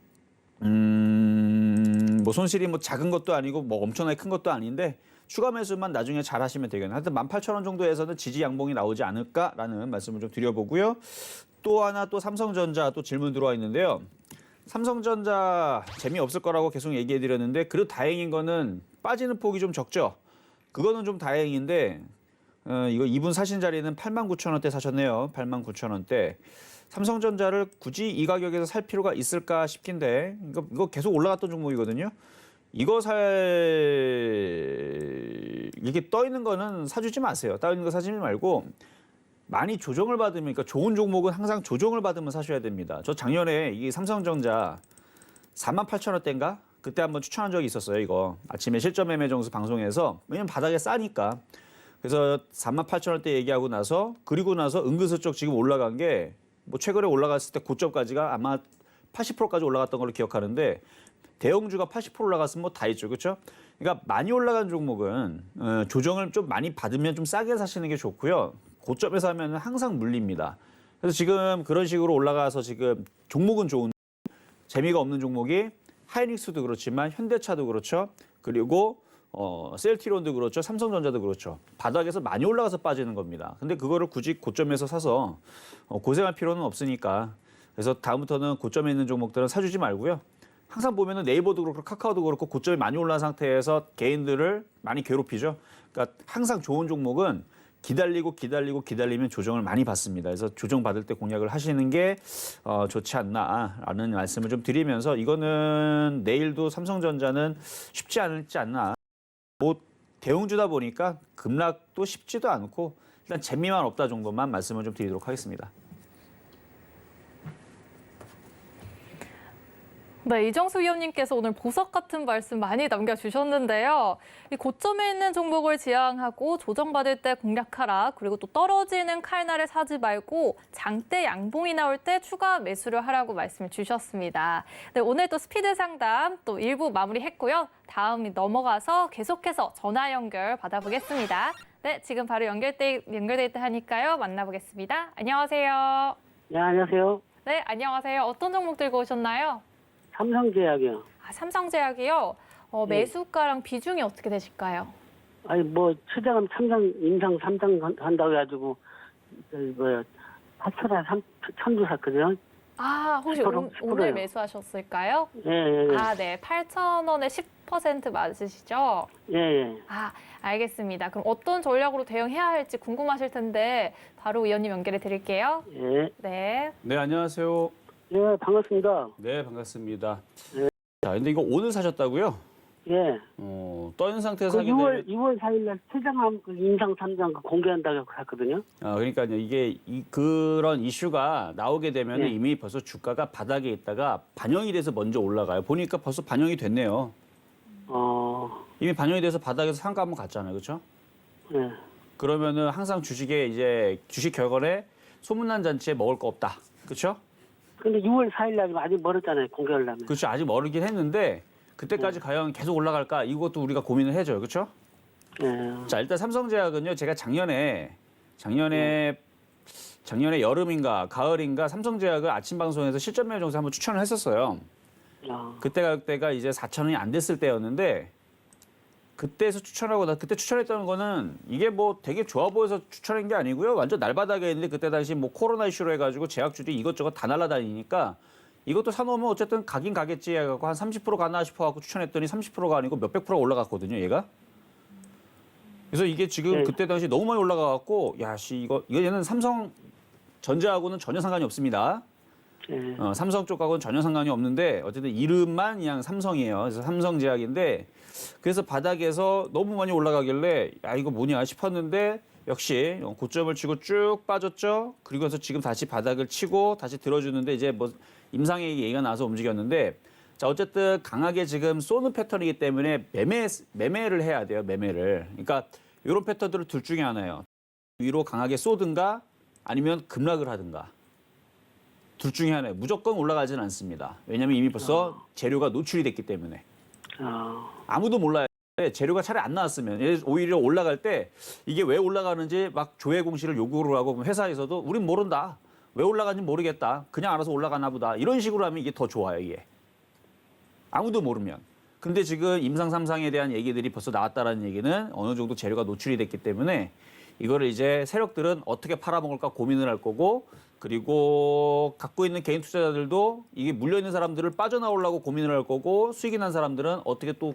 뭐 손실이 뭐 작은 것도 아니고 뭐 엄청나게 큰 것도 아닌데 추가 매수만 나중에 잘 하시면 되겠네요. 하여튼 18,000원 정도에서는 지지 양봉이 나오지 않을까라는 말씀을 좀 드려보고요. 또 하나 또 삼성전자 또 질문 들어와 있는데요. 삼성전자 재미없을 거라고 계속 얘기해 드렸는데 그래도 다행인 거는 빠지는 폭이 좀 적죠. 그거는 좀 다행인데 이거 이분 사신 자리는 89,000원대 사셨네요. 89,000원대. 삼성전자를 굳이 이 가격에서 살 필요가 있을까 싶긴데 이거 계속 올라갔던 종목이거든요. 이거 이렇게 떠 있는 거는 사주지 마세요. 떠 있는 거 사지 말고 많이 조정을 받으면 그러니까 좋은 종목은 항상 조정을 받으면 사셔야 됩니다. 저 작년에 이 삼성전자 48,000원대인가? 그때 한번 추천한 적이 있었어요. 이거 아침에 실전 매매 정수 방송에서 왜냐면 바닥에 싸니까. 그래서 48,000원대 얘기하고 나서 그리고 나서 은근슬쩍 지금 올라간 게 뭐 최근에 올라갔을 때 고점까지가 아마 80%까지 올라갔던 걸로 기억하는데 대형주가 80% 올라갔으면 뭐 다 있죠. 그렇죠? 그러니까 많이 올라간 종목은 조정을 좀 많이 받으면 좀 싸게 사시는 게 좋고요. 고점에서 하면 항상 물립니다. 그래서 지금 그런 식으로 올라가서 지금 종목은 좋은데 재미가 없는 종목이 하이닉스도 그렇지만 현대차도 그렇죠. 그리고 셀트리온도 그렇죠. 삼성전자도 그렇죠. 바닥에서 많이 올라가서 빠지는 겁니다. 근데 그거를 굳이 고점에서 사서 고생할 필요는 없으니까. 그래서 다음부터는 고점에 있는 종목들은 사주지 말고요. 항상 보면은 네이버도 그렇고 카카오도 그렇고 고점이 많이 올라간 상태에서 개인들을 많이 괴롭히죠. 그러니까 항상 좋은 종목은 기다리면 조정을 많이 받습니다. 그래서 조정 받을 때 공략을 하시는 게 좋지 않나라는 말씀을 좀 드리면서 이거는 내일도 삼성전자는 쉽지 않을지 않나. 뭐 대형주다 보니까 급락도 쉽지도 않고 일단 재미만 없다 정도만 말씀을 좀 드리도록 하겠습니다. 네, 이정수 위원님께서 오늘 보석 같은 말씀 많이 남겨주셨는데요. 이 고점에 있는 종목을 지향하고 조정받을 때 공략하라. 그리고 또 떨어지는 칼날을 사지 말고 장대 양봉이 나올 때 추가 매수를 하라고 말씀을 주셨습니다. 네, 오늘 또 스피드 상담 또 1부 마무리했고요. 다음 넘어가서 계속해서 전화 연결 받아보겠습니다. 네, 지금 바로 연결돼 있다 하니까요. 만나보겠습니다. 안녕하세요. 네, 안녕하세요. 네, 안녕하세요. 어떤 종목 들고 오셨나요? 삼성제약이요. 아, 삼성제약이요? 매수가랑 비중이 어떻게 되실까요? 아니, 뭐, 추장하면 임상 3장 한다고 해가지고, 8,000원 참조 샀거든요. 아, 혹시 10%, 오늘 10%요. 매수하셨을까요? 예, 예, 예. 아, 네. 8,000원에 10% 맞으시죠? 예, 예. 아, 알겠습니다. 그럼 어떤 전략으로 대응해야 할지 궁금하실 텐데 바로 의원님 연결해 드릴게요. 예. 네. 네, 안녕하세요. 예, 반갑습니다. 네, 반갑습니다. 네. 자, 근데 이거 오늘 사셨다고요? 예. 떠 있는 상태에서 그 사게 6월 4일 날 퇴장함 그 인상 3장 그 공개한다고 샀거든요. 그러니까요. 이게 그런 이슈가 나오게 되면 네. 이미 벌써 주가가 바닥에 있다가 반영이 돼서 먼저 올라가요. 보니까 벌써 반영이 됐네요. 이미 반영이 돼서 바닥에서 상가 한번 갔잖아요. 그렇죠? 예. 그러면은 항상 주식에 이제 주식 결과에 소문난 잔치에 먹을 거 없다. 그렇죠? 근데 6월 4일 날 아직 멀었잖아요. 공개하려면. 그렇죠. 아직 멀긴 했는데 그때까지 과연 계속 올라갈까? 이것도 우리가 고민을 해줘요. 그렇죠? 예. 자, 일단 삼성제약은요. 제가 작년에 여름인가 가을인가 삼성제약을 아침 방송에서 실전 매매 정세 한번 추천을 했었어요. 그때가 이제 4,000원이 안 됐을 때였는데 그때에서 추천하고 그때 추천했던 거는 이게 뭐 되게 좋아 보여서 추천한 게 아니고요. 완전 날바닥에 있는데 그때 당시 뭐 코로나 이슈로 해가지고 제약주들이 이것저것 다 날아다니니까 이것도 사놓으면 어쨌든 가긴 가겠지 해갖고 한 30% 가나 싶어갖고 추천했더니 30%가 아니고 몇백 프로가 올라갔거든요, 얘가. 그래서 이게 지금 네. 그때 당시 너무 많이 올라가갖고 얘는 삼성 전자하고는 전혀 상관이 없습니다. 예. 삼성 쪽하고는 전혀 상관이 없는데 어쨌든 이름만 그냥 삼성이에요. 그래서 삼성제약인데 그래서 바닥에서 너무 많이 올라가길래 야 이거 뭐냐 싶었는데 역시 고점을 치고 쭉 빠졌죠. 그리고 해서 지금 다시 바닥을 치고 다시 들어주는데 이제 뭐 임상의 얘기가 나와서 움직였는데 자 어쨌든 강하게 지금 쏘는 패턴이기 때문에 매매를 해야 돼요. 매매를. 그러니까 이런 패턴들을 둘 중에 하나예요. 위로 강하게 쏘든가 아니면 급락을 하든가. 둘 중에 하나예요. 무조건 올라가지는 않습니다. 왜냐하면 이미 벌써 재료가 노출이 됐기 때문에. 아무도 몰라요. 재료가 차라리 안 나왔으면 오히려 올라갈 때 이게 왜 올라가는지 막 조회 공시를 요구를 하고 회사에서도 우린 모른다. 왜 올라가는지 모르겠다. 그냥 알아서 올라가나 보다. 이런 식으로 하면 이게 더 좋아요. 이게. 아무도 모르면. 근데 지금 임상 3상에 대한 얘기들이 벌써 나왔다라는 얘기는 어느 정도 재료가 노출이 됐기 때문에 이거를 이제 세력들은 어떻게 팔아먹을까 고민을 할 거고 그리고 갖고 있는 개인 투자자들도 이게 물려있는 사람들을 빠져나오려고 고민을 할 거고 수익이 난 사람들은 어떻게 또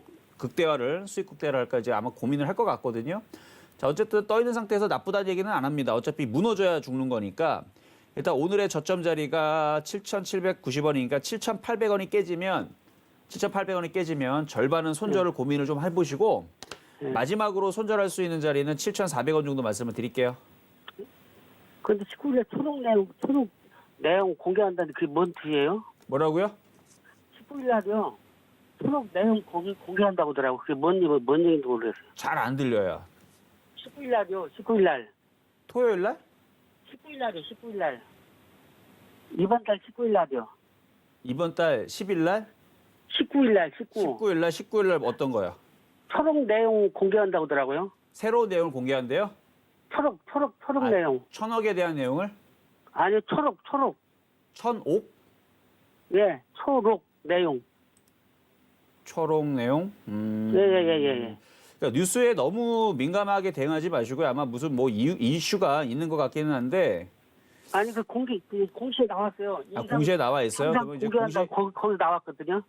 수익 극대화를 할까 이제 아마 고민을 할 것 같거든요. 자, 어쨌든 떠 있는 상태에서 나쁘다는 얘기는 안 합니다. 어차피 무너져야 죽는 거니까 일단 오늘의 저점 자리가 7,790원이니까 7,800원이 깨지면 절반은 손절을 고민을 좀 해보시고 마지막으로 손절할 수 있는 자리는 7,400원 정도 말씀을 드릴게요. 근데 19일에 초록 내용 공개한다는데 그게 뭔 뜻이에요? 뭐라고요? 19일 날이요. 초록 내용 공개한다고 하더라고. 그게 뭔 얘기인지 모르겠어요. 잘 안 들려요. 19일 날이요. 19일 날. 토요일 날? 19일 날이요. 19일 날. 이번 달 19일 날이요. 이번 달 10일 날? 19일 날, 19일 날 어떤 거요? 초록 내용 공개한다고 하더라고요. 새로운 내용을 공개한대요? 초록 내용. 천억에 대한 내용을? 아니, 초록. 천옥? 예, 초록 내용. 초록 내용? 예. 그러니까 뉴스에 너무 민감하게 대응하지 마시고요. 아마 무슨 뭐 이슈가 있는 것 같기는 한데. 아니, 공시에 나왔어요. 공시에 나와 있어요? 그러면 그러면 이제 공개한다고 거기 나왔거든요.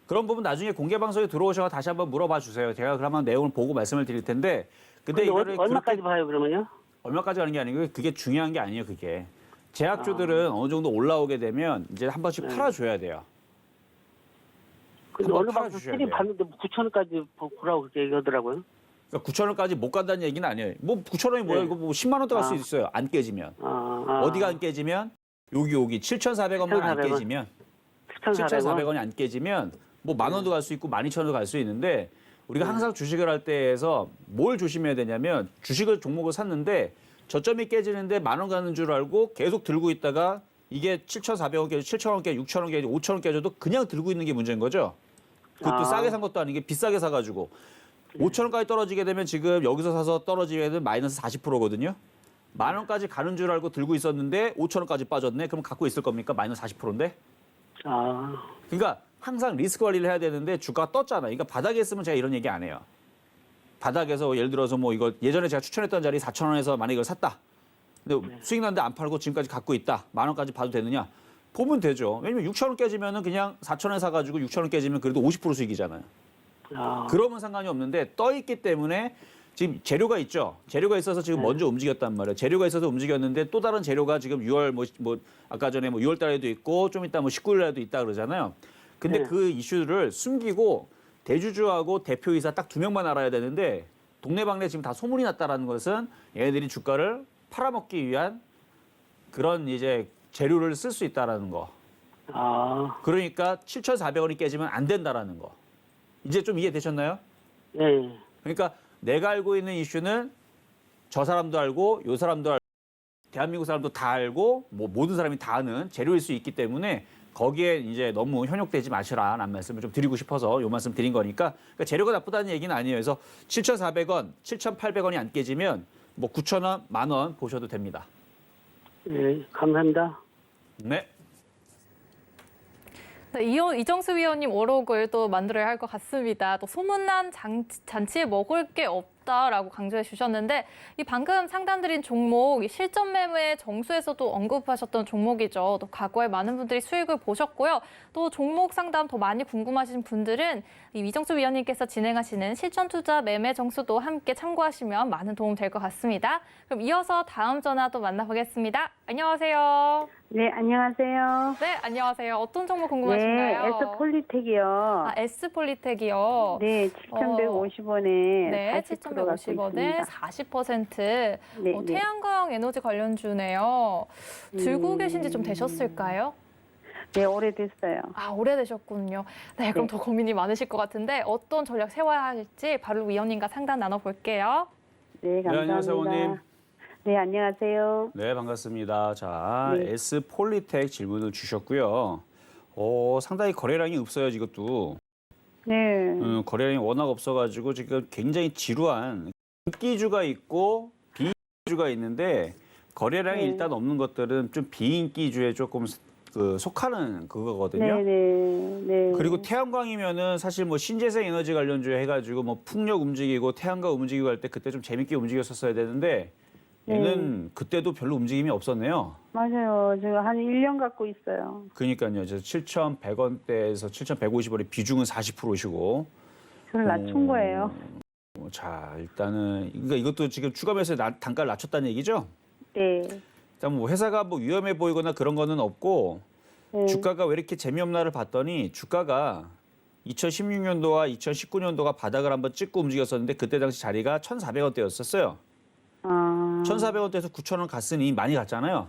그런 부분 나중에 공개 방송에 들어오셔서 다시 한번 물어봐 주세요. 제가 그러면 내용을 보고 말씀을 드릴 텐데. 근데 이거를 얼마까지 봐요, 그러면요? 얼마까지 가는 게 아니고 그게 중요한 게 아니에요, 그게. 제약주들은 어느 정도 올라오게 되면 이제 한 번씩 팔아줘야 돼요. 근데 한번 어느 방송 팔아주셔야 TV 돼요. 봤는데 9,000원까지 보라고 그렇게 얘기하더라고요. 그러니까 9,000원까지 못 간다는 얘기는 아니에요. 뭐 9,000원이 뭐야? 네. 이거 뭐 10만 원도 갈 수 있어요. 안 깨지면. 어디가 안 깨지면? 여기 7,400원만 안 7,400원. 깨지면 7,400원. 7,400원이 안 깨지면 뭐 10,000원도 갈 수 있고 12,000원도 갈 수 있는데 우리가 항상 주식을 할 때에서 뭘 조심해야 되냐면 주식을 종목을 샀는데 저점이 깨지는데 10,000원 가는 줄 알고 계속 들고 있다가 이게 7,400원 깨져, 7,000원 깨져, 6,000원 깨져, 5,000원 깨져도 그냥 들고 있는 게 문제인 거죠. 그것도 싸게 산 것도 아니게 비싸게 사가지고 5,000원까지 떨어지게 되면 지금 여기서 사서 떨어지면 마이너스 40%거든요. 10,000원까지 가는 줄 알고 들고 있었는데 5,000원까지 빠졌네. 그럼 갖고 있을 겁니까? 마이너스 40%인데. 그러니까 항상 리스크 관리를 해야 되는데 주가가 떴잖아요. 그러니까 바닥에 있으면 제가 이런 얘기 안 해요. 바닥에서 예를 들어서 뭐 이거 예전에 제가 추천했던 자리 4,000원에서 만약에 이걸 샀다. 근데 수익 났는데 안 팔고 지금까지 갖고 있다. 10,000원까지 봐도 되느냐? 보면 되죠. 왜냐면 6,000원 깨지면은 그냥 4,000원에 사가지고 6,000원 깨지면 그래도 50% 수익이잖아요. 아, 그러면 상관이 없는데 떠 있기 때문에 지금 재료가 있죠. 재료가 있어서 지금 먼저 움직였단 말이에요. 재료가 있어서 움직였는데 또 다른 재료가 지금 6월 뭐 아까 전에 뭐 6월 달에도 있고 좀 이따 뭐 19일 날에도 있다 그러잖아요. 근데 네. 그 이슈를 숨기고 대주주하고 대표이사 딱 2명만 알아야 되는데 동네방네 지금 다 소문이 났다라는 것은 얘네들이 주가를 팔아먹기 위한 그런 이제 재료를 쓸 수 있다라는 거. 아, 그러니까 7,400원이 깨지면 안 된다라는 거. 이제 좀 이해되셨나요? 네. 그러니까 내가 알고 있는 이슈는 저 사람도 알고 요 사람도 알고 대한민국 사람도 다 알고 뭐 모든 사람이 다 아는 재료일 수 있기 때문에 거기에 이제 너무 현혹되지 마시라는 말씀을 좀 드리고 싶어서 요 말씀 드린 거니까 그러니까 재료가 나쁘다는 얘기는 아니에요. 그래서 7,400원, 7,800원이 안 깨지면 뭐 9,000원, 10,000원 보셔도 됩니다. 네, 감사합니다. 네. 네, 이정수 위원님 어록을 또 만들어야 할 것 같습니다. 또 소문난 잔치에 먹을 게 없다라고 강조해 주셨는데 이 방금 상담드린 종목 이 실전 매매 정수에서도 언급하셨던 종목이죠. 또 과거에 많은 분들이 수익을 보셨고요. 또 종목 상담 더 많이 궁금하신 분들은 이 이정수 위원님께서 진행하시는 실전 투자 매매 정수도 함께 참고하시면 많은 도움 될 것 같습니다. 그럼 이어서 다음 전화 또 만나보겠습니다. 안녕하세요. 네, 안녕하세요. 네, 안녕하세요. 어떤 종목 궁금하신가요? 네, S폴리텍이요. 아, S폴리텍이요. 네, 7,150원에 네, 40% 갖고 7,150원에 있습니다. 40%. 네, 네. 태양광 에너지 관련주네요. 들고 계신 지 좀 되셨을까요? 네, 오래됐어요. 아, 오래되셨군요. 네, 그럼 더 고민이 많으실 것 같은데 어떤 전략 세워야 할지 바로 위원님과 상담 나눠볼게요. 네, 감사합니다. 안녕하세요, 어머님. 네, 안녕하세요. 네, 반갑습니다. 자, 네. S폴리텍 질문을 주셨고요. 상당히 거래량이 없어요, 이것도. 네, 거래량이 워낙 없어가지고 지금 굉장히 지루한 인기주가 있고 비인기주가 있는데 거래량이 네. 일단 없는 것들은 좀 비인기주에 조금 속하는 그거거든요. 네, 네, 네. 그리고 태양광이면은 사실 뭐 신재생 에너지 관련주 해가지고 뭐 풍력 움직이고 태양광 움직이고 할 때 그때 좀 재밌게 움직였었어야 되는데 얘는 그때도 별로 움직임이 없었네요. 맞아요. 제가 한 1년 갖고 있어요. 그러니까요. 7,100원대에서 7,150원의 비중은 40%시고. 그걸 낮춘 거예요. 자, 일단은 그러니까 이것도 지금 추가 매수에 단가를 낮췄다는 얘기죠? 네. 일단 뭐 회사가 뭐 위험해 보이거나 그런 거는 없고 네. 주가가 왜 이렇게 재미없나를 봤더니 주가가 2016년도와 2019년도가 바닥을 한번 찍고 움직였었는데 그때 당시 자리가 1,400원대였었어요. 아, 1,400원대에서 9,000원 갔으니 많이 갔잖아요.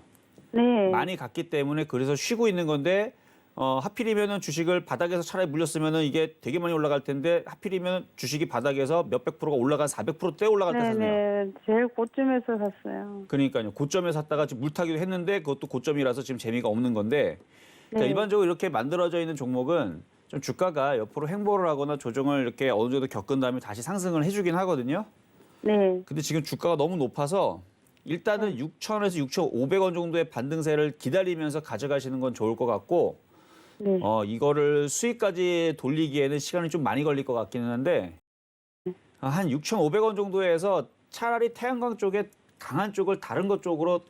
네. 많이 갔기 때문에 그래서 쉬고 있는 건데 하필이면은 주식을 바닥에서 차라리 물렸으면은 이게 되게 많이 올라갈 텐데 하필이면 주식이 바닥에서 몇백 프로가 올라간 400%대 올라갈 때 네, 샀네요. 네. 제일 고점에서 샀어요. 그러니까요. 고점에 샀다가 지금 물타기도 했는데 그것도 고점이라서 지금 재미가 없는 건데 그러니까 네. 일반적으로 이렇게 만들어져 있는 종목은 좀 주가가 옆으로 횡보를 하거나 조정을 이렇게 어느 정도 겪은 다음에 다시 상승을 해주긴 하거든요. 네. 근데 지금 주가가 너무 높아서 일단은 6,000원에서 6,500원 정도의 반등세를 기다리면서 가져가시는 건 좋을 것 같고 네. 이거를 수익까지 돌리기에는 시간이 좀 많이 걸릴 것 같기는 한데 한 6,500원 정도에서 차라리 태양광 쪽에 강한 쪽을 다른 것 쪽으로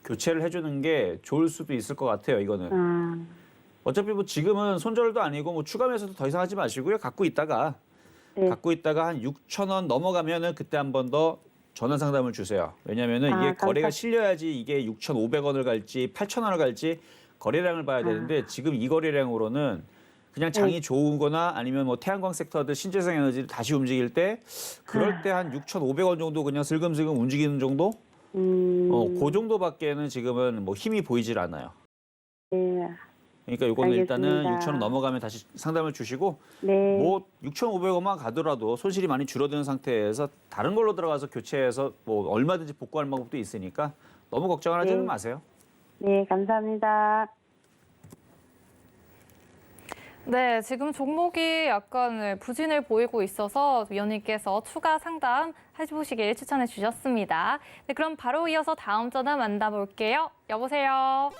교체를 해주는 게 좋을 수도 있을 것 같아요. 이거는 아, 어차피 뭐 지금은 손절도 아니고 뭐 추가 매수도 더 이상 하지 마시고요. 갖고 있다가 네. 한 6,000원 넘어가면은 그때 한 번 더 전화 상담을 주세요. 왜냐면은 이게 거래가 실려야지 이게 6,500원을 갈지 8,000원을 갈지 거래량을 봐야 되는데 지금 이 거래량으로는 그냥 장이 좋은거나 아니면 뭐 태양광 섹터들 신재생 에너지를 다시 움직일 때 그럴 때 한 6,500원 정도 그냥 슬금슬금 움직이는 정도? 그 정도밖에는 지금은 뭐 힘이 보이질 않아요. 네. 그러니까 요거는 일단은 알겠습니다. 6,000원 넘어가면 다시 상담을 주시고 네. 뭐 6,500원만 가더라도 손실이 많이 줄어드는 상태에서 다른 걸로 들어가서 교체해서 뭐 얼마든지 복구할 방법도 있으니까 너무 걱정을 하지는 네. 마세요. 네, 감사합니다. 네, 지금 종목이 약간 부진을 보이고 있어서 위원님께서 추가 상담 해보시길 추천해 주셨습니다. 네, 그럼 바로 이어서 다음 전화 만나볼게요. 여보세요.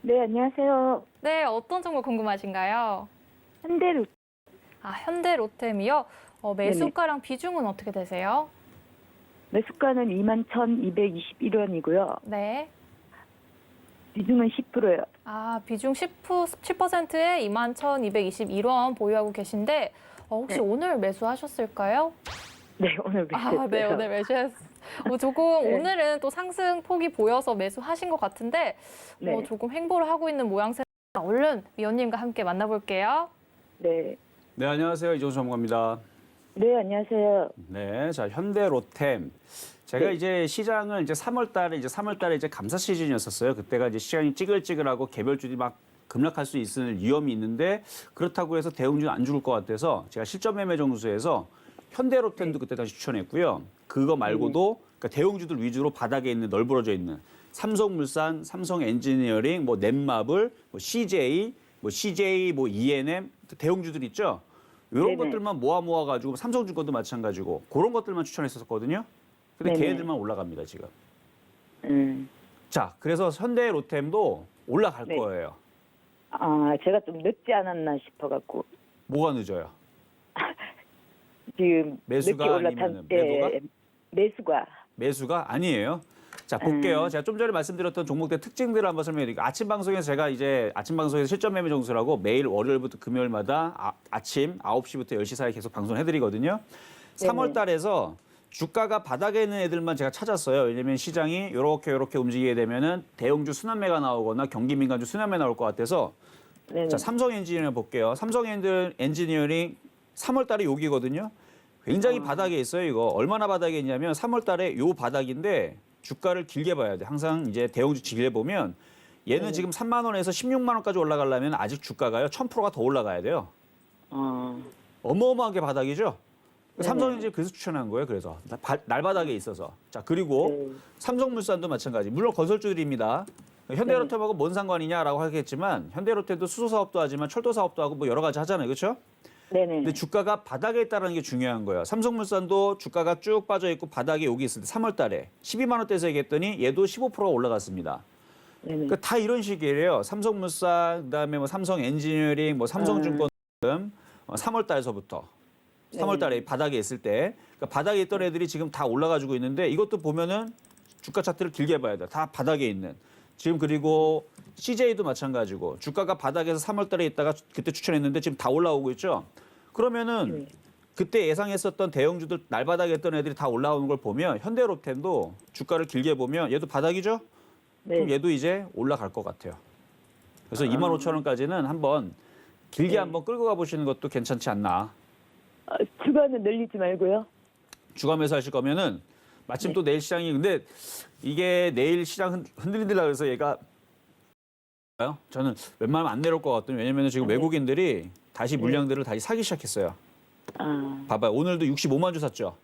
네, 안녕하세요. 네, 어떤 종목 궁금하신가요? 현대로 아, 현대로템이요? 매수가랑 비중은 어떻게 되세요? 매수가는 21,221원이고요. 네. 비중은 10%예요. 아, 비중 10%에 21,221원 보유하고 계신데 혹시 네. 오늘 매수하셨을까요? 네, 오늘 매수했어요. 아, 네, 오늘 매수했어요. 조금 네. 오늘은 또 상승 폭이 보여서 매수하신 것 같은데 네. 조금 횡보를 하고 있는 모양새입니다. 얼른 위원님과 함께 만나볼게요. 네. 네, 안녕하세요. 이종수 전문가입니다. 네, 안녕하세요. 네, 자, 현대로템. 제가 네. 이제 시장을 이제 3월 달에 이제 감사 시즌이었었어요. 그때가 이제 시장이 찌글찌글하고 개별주들이 막 급락할 수 있을 위험이 있는데 그렇다고 해서 대형주는 안 죽을 것 같아서 제가 실전 매매 정수에서 현대로템도 그때 다시 추천했고요. 그거 말고도 그러니까 대형주들 위주로 바닥에 있는 널브러져 있는 삼성물산, 삼성엔지니어링, 뭐 넷마블, 뭐 CJ, 뭐 ENM 대형주들 있죠. 이런 네네. 것들만 모아가지고 삼성증권도 마찬가지고 그런 것들만 추천했었거든요. 근데 네네. 걔네들만 올라갑니다 지금. 자, 그래서 현대로템도 올라갈 네. 거예요. 아, 제가 좀 늦지 않았나 싶어갖고. 뭐가 늦어요? 지금 매수가 늦게 아니면은 올라탄 때 매수가. 매수가 아니에요. 자, 볼게요. 제가 좀 전에 말씀드렸던 종목들 특징들을 한번 설명해드릴게요. 아침 방송에서 제가 이제 아침 방송에서 실전 매매 정수라고 매일 월요일부터 금요일마다 아침 9시부터 10시 사이에 계속 방송해드리거든요. 3월 달에서 주가가 바닥에 있는 애들만 제가 찾았어요. 왜냐면 시장이 요렇게 움직이게 되면은 대형주 순환매가 나오거나 경기민간주 순환매 나올 것 같아서 네네. 자, 삼성엔지니어링 볼게요. 삼성엔지니어링 3월 달에 여기거든요. 굉장히 바닥에 있어요, 이거. 얼마나 바닥에 있냐면 3월 달에 요 바닥인데 주가를 길게 봐야 돼. 항상 이제 대형주 길게 보면 얘는 지금 3만 원에서 16만 원까지 올라가려면 아직 주가가요. 1000%가 더 올라가야 돼요. 어마어마하게 바닥이죠. 삼성엔지 그래서 추천한 거예요. 그래서 날바닥에 있어서. 자, 그리고 삼성물산도 마찬가지. 물론 건설주들입니다. 현대로템하고 뭔 상관이냐라고 하겠지만 현대로템도 수소 사업도 하지만 철도 사업도 하고 뭐 여러 가지 하잖아요. 그렇죠? 네네. 근데 주가가 바닥에 있다는 게 중요한 거예요. 삼성물산도 주가가 쭉 빠져 있고 바닥에 여기 있을 때 3월 달에 12만 원대에서 얘기했더니 얘도 15%가 올라갔습니다. 네네. 그러니까 다 이런 식이에요. 삼성물산, 그다음에 뭐 삼성엔지니어링, 뭐 삼성증권 등 3월 달서부터 3월 달에 바닥에 있을 때 그러니까 바닥에 있던 애들이 지금 다 올라가지고 있는데 이것도 보면은 주가 차트를 길게 봐야 돼요. 다 바닥에 있는. 지금 그리고 CJ도 마찬가지고 주가가 바닥에서 3월 달에 있다가 그때 추천했는데 지금 다 올라오고 있죠. 그러면은 그때 예상했었던 대형주들 날바닥에 있던 애들이 다 올라오는 걸 보면 현대로템도 주가를 길게 보면 얘도 바닥이죠. 그럼 네. 얘도 이제 올라갈 것 같아요. 그래서 25,000원까지는 한번 길게 한번 끌고 가보시는 것도 괜찮지 않나. 주가는 늘리지 말고요. 주가 매수하실 거면은 마침 또 내일 시장이 근데 이게 내일 시장 흔들린다 그래서 얘가 저는 웬만하면 안 내려올 것 같거든요. 왜냐면 지금 외국인들이 다시 물량들을 다시 사기 시작했어요. 봐봐요. 오늘도 65만 주 샀죠.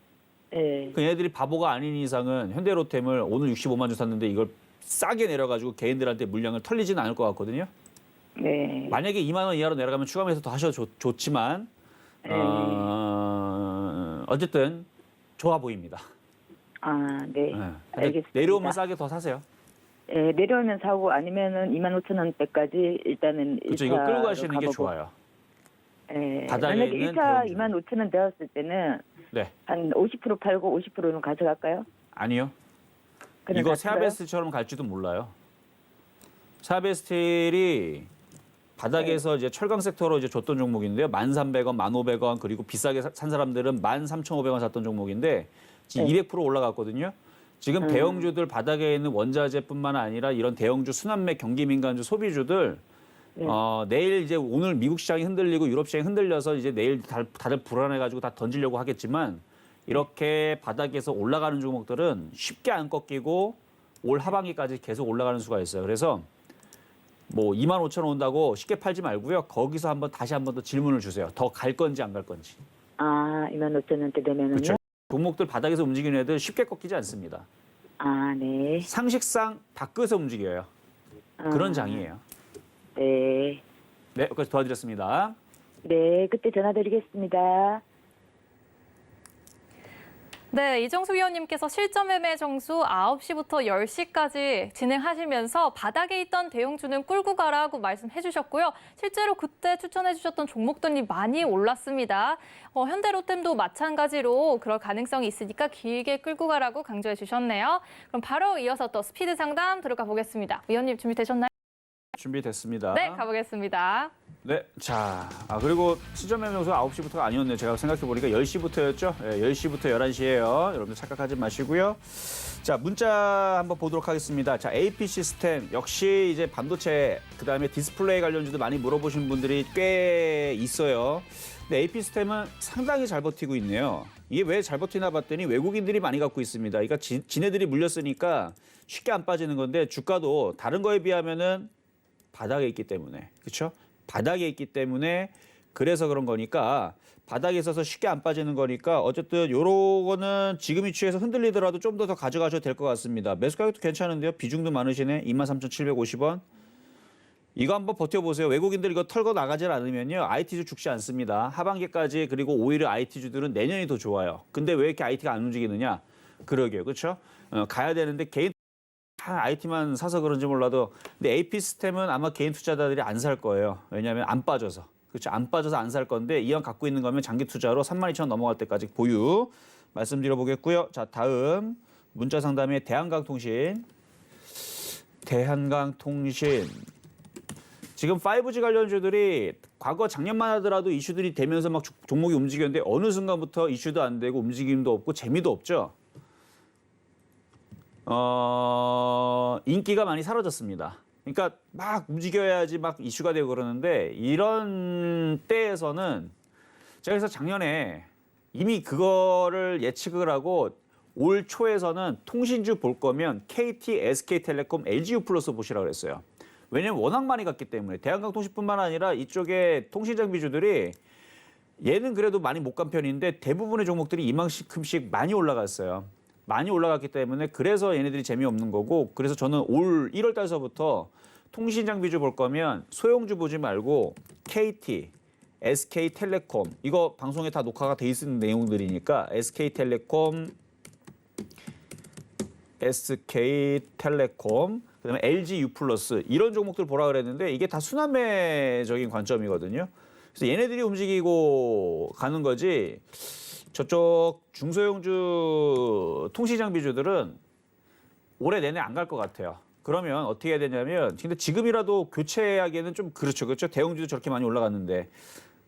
네. 그 얘네들이 바보가 아닌 이상은 현대로템을 오늘 65만 주 샀는데 이걸 싸게 내려가지고 개인들한테 물량을 털리지는 않을 것 같거든요. 네. 만약에 2만 원 이하로 내려가면 추가 매수 더 하셔도 좋지만 어쨌든 좋아 보입니다. 아, 네. 근데 알겠습니다. 내려오면 싸게 더 사세요. 네, 내려오면 사고 아니면은 25,000원대까지 일단은 그렇죠. 이거 끌고 가시는 게 좋아요. 네. 바닥에 만약에 있는 1차 대형주. 25,000원 되었을 때는 네. 한 50% 팔고 50%는 가져갈까요? 아니요. 그냥 이거 같이 가요? 세아베스트처럼 갈지도 몰라요. 세아베스틸이 바닥에서 이제 철강 섹터로 이제 줬던 종목인데요. 1,300원, 1,500원 그리고 비싸게 산 사람들은 13,500원 샀던 종목인데 지금 200% 올라갔거든요. 지금 대형주들 바닥에 있는 원자재뿐만 아니라 이런 대형주 순환매 경기민간주 소비주들 내일 이제 오늘 미국 시장이 흔들리고 유럽 시장이 흔들려서 이제 내일 다들 불안해가지고 다 던지려고 하겠지만 이렇게 바닥에서 올라가는 종목들은 쉽게 안 꺾이고 올 하반기까지 계속 올라가는 수가 있어요. 그래서 뭐 25,000원 온다고 쉽게 팔지 말고요. 거기서 다시 한번 더 질문을 주세요. 더 갈 건지 안 갈 건지. 아, 25,000원대 되면은요? 그렇죠. 종목들 바닥에서 움직이는 애들 쉽게 꺾이지 않습니다. 아, 네. 상식상 밖에서 움직여요. 그런 장이에요. 네. 네, 여기까지 도와드렸습니다. 네, 그때 전화 드리겠습니다. 네, 이정수 위원님께서 실전 매매 정수 9시부터 10시까지 진행하시면서 바닥에 있던 대형주는 끌고 가라고 말씀해 주셨고요. 실제로 그때 추천해 주셨던 종목들이 많이 올랐습니다. 현대로템도 마찬가지로 그럴 가능성이 있으니까 길게 끌고 가라고 강조해 주셨네요. 그럼 바로 이어서 또 스피드 상담 들어가 보겠습니다. 위원님 준비되셨나요? 준비됐습니다. 네, 가보겠습니다. 네, 자, 그리고 시점 매매 정수 9시부터가 아니었네요. 제가 생각해보니까 10시부터였죠. 10시부터 11시예요. 여러분들 착각하지 마시고요. 자, 문자 한번 보도록 하겠습니다. 자, AP 시스템 역시 이제 반도체, 그다음에 디스플레이 관련주도 많이 물어보신 분들이 꽤 있어요. 근데 AP 시스템은 상당히 잘 버티고 있네요. 이게 왜 잘 버티나 봤더니 외국인들이 많이 갖고 있습니다. 그러니까 지네들이 물렸으니까 쉽게 안 빠지는 건데 주가도 다른 거에 비하면은 바닥에 있기 때문에, 그렇죠? 바닥에 있기 때문에 그래서 그런 거니까 바닥에 있어서 쉽게 안 빠지는 거니까 어쨌든 요거는 지금 위치에서 흔들리더라도 좀 더 가져가셔도 될 것 같습니다. 매수 가격도 괜찮은데요. 비중도 많으시네. 23,750원. 이거 한번 버텨보세요. 외국인들 이거 털고 나가질 않으면요. IT주 죽지 않습니다. 하반기까지 그리고 오히려 IT주들은 내년이 더 좋아요. 근데 왜 이렇게 IT가 안 움직이느냐? 그러게요. 그렇죠? 가야 되는데 개인 IT만 사서 그런지 몰라도 근데 AP 시스템은 아마 개인 투자자들이 안 살 거예요. 왜냐하면 안 빠져서. 그렇죠. 안 빠져서 안 살 건데 이왕 갖고 있는 거면 장기 투자로 32,000원 넘어갈 때까지 보유 말씀드려보겠고요. 자, 다음 문자 상담의 대한강통신. 대한강통신. 지금 5G 관련주들이 과거 작년만 하더라도 이슈들이 되면서 막 종목이 움직였는데 어느 순간부터 이슈도 안 되고 움직임도 없고 재미도 없죠. 인기가 많이 사라졌습니다. 그러니까 막 움직여야지 막 이슈가 되고 그러는데 이런 때에서는 제가 그래서 작년에 이미 그거를 예측을 하고 올 초에서는 통신주 볼 거면 KT, SK텔레콤, LG유플러스 보시라고 그랬어요. 왜냐면 워낙 많이 갔기 때문에 대한강통신뿐만 아니라 이쪽에 통신장비주들이 얘는 그래도 많이 못 간 편인데 대부분의 종목들이 이만큼씩 많이 올라갔어요. 많이 올라갔기 때문에 그래서 얘네들이 재미없는 거고 그래서 저는 올 1월 달서부터 통신장비주 볼 거면 소형주 보지 말고 KT, SK텔레콤 이거 방송에 다 녹화가 돼 있는 내용들이니까 SK텔레콤, 그다음에 LG유플러스 이런 종목들 보라 그랬는데 이게 다 순환매적인 관점이거든요. 그래서 얘네들이 움직이고 가는 거지 저쪽 중소형주 통신장비주들은 올해 내내 안 갈 것 같아요. 그러면 어떻게 해야 되냐면 근데 지금이라도 교체하기에는 좀 그렇죠. 대형주도 저렇게 많이 올라갔는데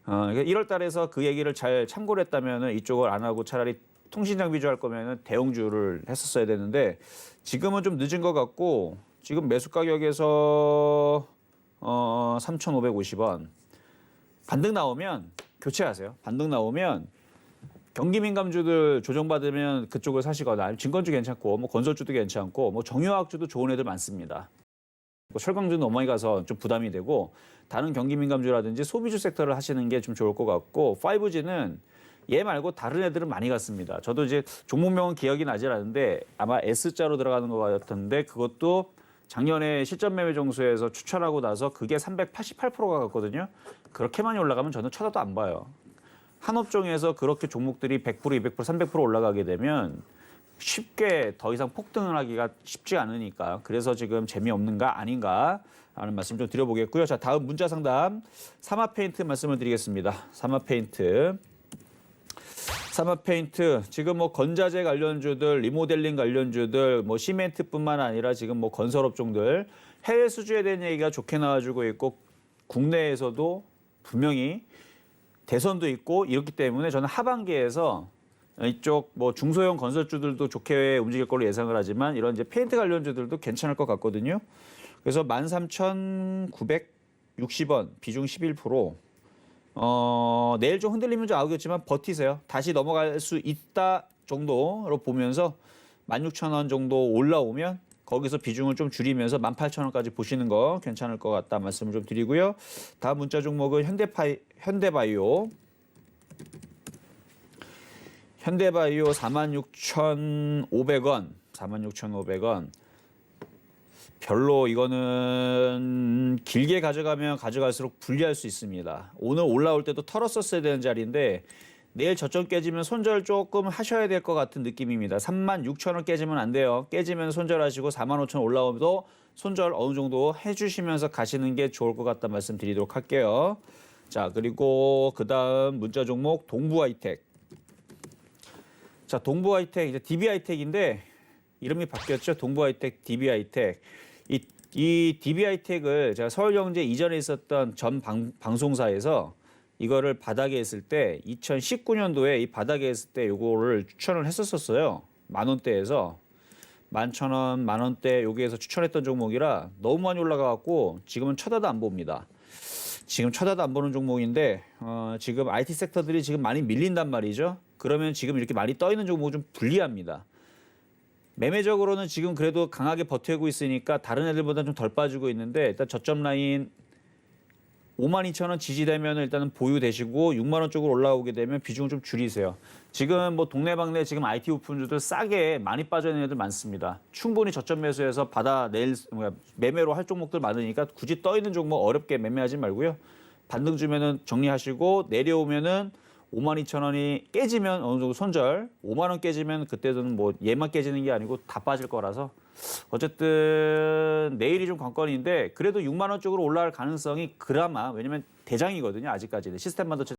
1월 달에서 그 얘기를 잘 참고를 했다면 이쪽을 안 하고 차라리 통신장비주 할 거면 대형주를 했었어야 되는데 지금은 좀 늦은 것 같고 지금 매수 가격에서 3,550원 반등 나오면 교체하세요. 반등 나오면 경기민감주들 조정받으면 그쪽을 사시거나 증권주 괜찮고 뭐 건설주도 괜찮고 뭐 정유화학주도 좋은 애들 많습니다. 뭐 철강주는 어머니 가서 좀 부담이 되고 다른 경기민감주라든지 소비주 섹터를 하시는 게 좀 좋을 것 같고 5G는 얘 말고 다른 애들은 많이 갔습니다. 저도 이제 종목명은 기억이 나질 않는데 아마 S자로 들어가는 것 같은데 그것도 작년에 실전 매매 정수에서 추천하고 나서 그게 388%가 갔거든요. 그렇게 많이 올라가면 저는 쳐다도 안 봐요. 한 업종에서 그렇게 종목들이 100%, 200%, 300% 올라가게 되면 쉽게 더 이상 폭등을 하기가 쉽지 않으니까 그래서 지금 재미없는가 아닌가 하는 말씀 좀 드려보겠고요. 자, 다음 문자 상담 사마페인트 말씀을 드리겠습니다. 사마페인트 지금 뭐 건자재 관련주들, 리모델링 관련주들, 뭐 시멘트뿐만 아니라 지금 뭐 건설업종들 해외 수주에 대한 얘기가 좋게 나와주고 있고 국내에서도 분명히 대선도 있고 이렇기 때문에 저는 하반기에서 이쪽 뭐 중소형 건설주들도 좋게 움직일 걸로 예상을 하지만 이런 이제 페인트 관련주들도 괜찮을 것 같거든요. 그래서 13,960원 비중 11%. 내일 좀 흔들리면 좀 아우겠지만 버티세요. 다시 넘어갈 수 있다 정도로 보면서 16,000원 정도 올라오면 거기서 비중을 좀 줄이면서 18,000원까지 보시는 거 괜찮을 것 같다 말씀을 좀 드리고요. 다음 문자 종목은 현대바이오 46,500원. 46,500원. 별로 이거는 길게 가져가면 가져갈수록 불리할 수 있습니다. 오늘 올라올 때도 털었었어야 되는 자리인데 내일 저점 깨지면 손절 조금 하셔야 될 것 같은 느낌입니다. 36,000원 깨지면 안 돼요. 깨지면 손절하시고 45,000원 올라오면도 손절 어느 정도 해주시면서 가시는 게 좋을 것 같다 말씀드리도록 할게요. 자, 그리고 그다음 문자 종목 동부하이텍. 자, 동부하이텍 이제 DB하이텍인데 이름이 바뀌었죠. 동부하이텍, DB하이텍. 이 DB하이텍을 제가 서울경제 이전에 있었던 전 방송사에서 이거를 바닥에 했을 때 2019년도에 이 바닥에 했을 때 요거를 추천을 했었어요. 10,000원대에서 11,000원, 10,000원대 여기에서 추천했던 종목이라 너무 많이 올라가 갖고 지금은 쳐다도 안 봅니다. 지금 쳐다도 안 보는 종목인데 지금 IT 섹터들이 지금 많이 밀린단 말이죠. 그러면 지금 이렇게 많이 떠 있는 종목은 좀 불리합니다. 매매적으로는 지금 그래도 강하게 버티고 있으니까 다른 애들보다 좀 덜 빠지고 있는데 일단 저점 라인 52,000원 지지되면 일단은 보유되시고 6만 원 쪽으로 올라오게 되면 비중을 좀 줄이세요. 지금 뭐 동네방네 지금 IT 오픈주들 싸게 많이 빠져 있는 애들 많습니다. 충분히 저점 매수해서 매매로 할 종목들 많으니까 굳이 떠 있는 종목 어렵게 매매하지 말고요. 반등 주면은 정리하시고 내려오면은 52,000원이 깨지면 어느 정도 손절, 5만 원 깨지면 그때는 뭐 얘만 깨지는 게 아니고 다 빠질 거라서 어쨌든 내일이 좀 관건인데 그래도 6만 원 쪽으로 올라갈 가능성이 그나마 왜냐면 대장이거든요. 아직까지는 시스템 반도체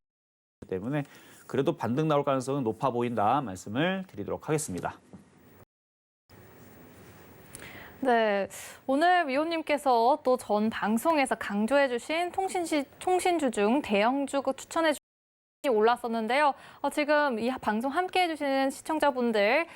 때문에 그래도 반등 나올 가능성은 높아 보인다 말씀을 드리도록 하겠습니다. 네, 오늘 위원님께서 또 전 방송에서 강조해 주신 통신주 중 대형주 추천해 주신 올랐었는데요. 지금 이 방송 함께 해주시는 시청자분들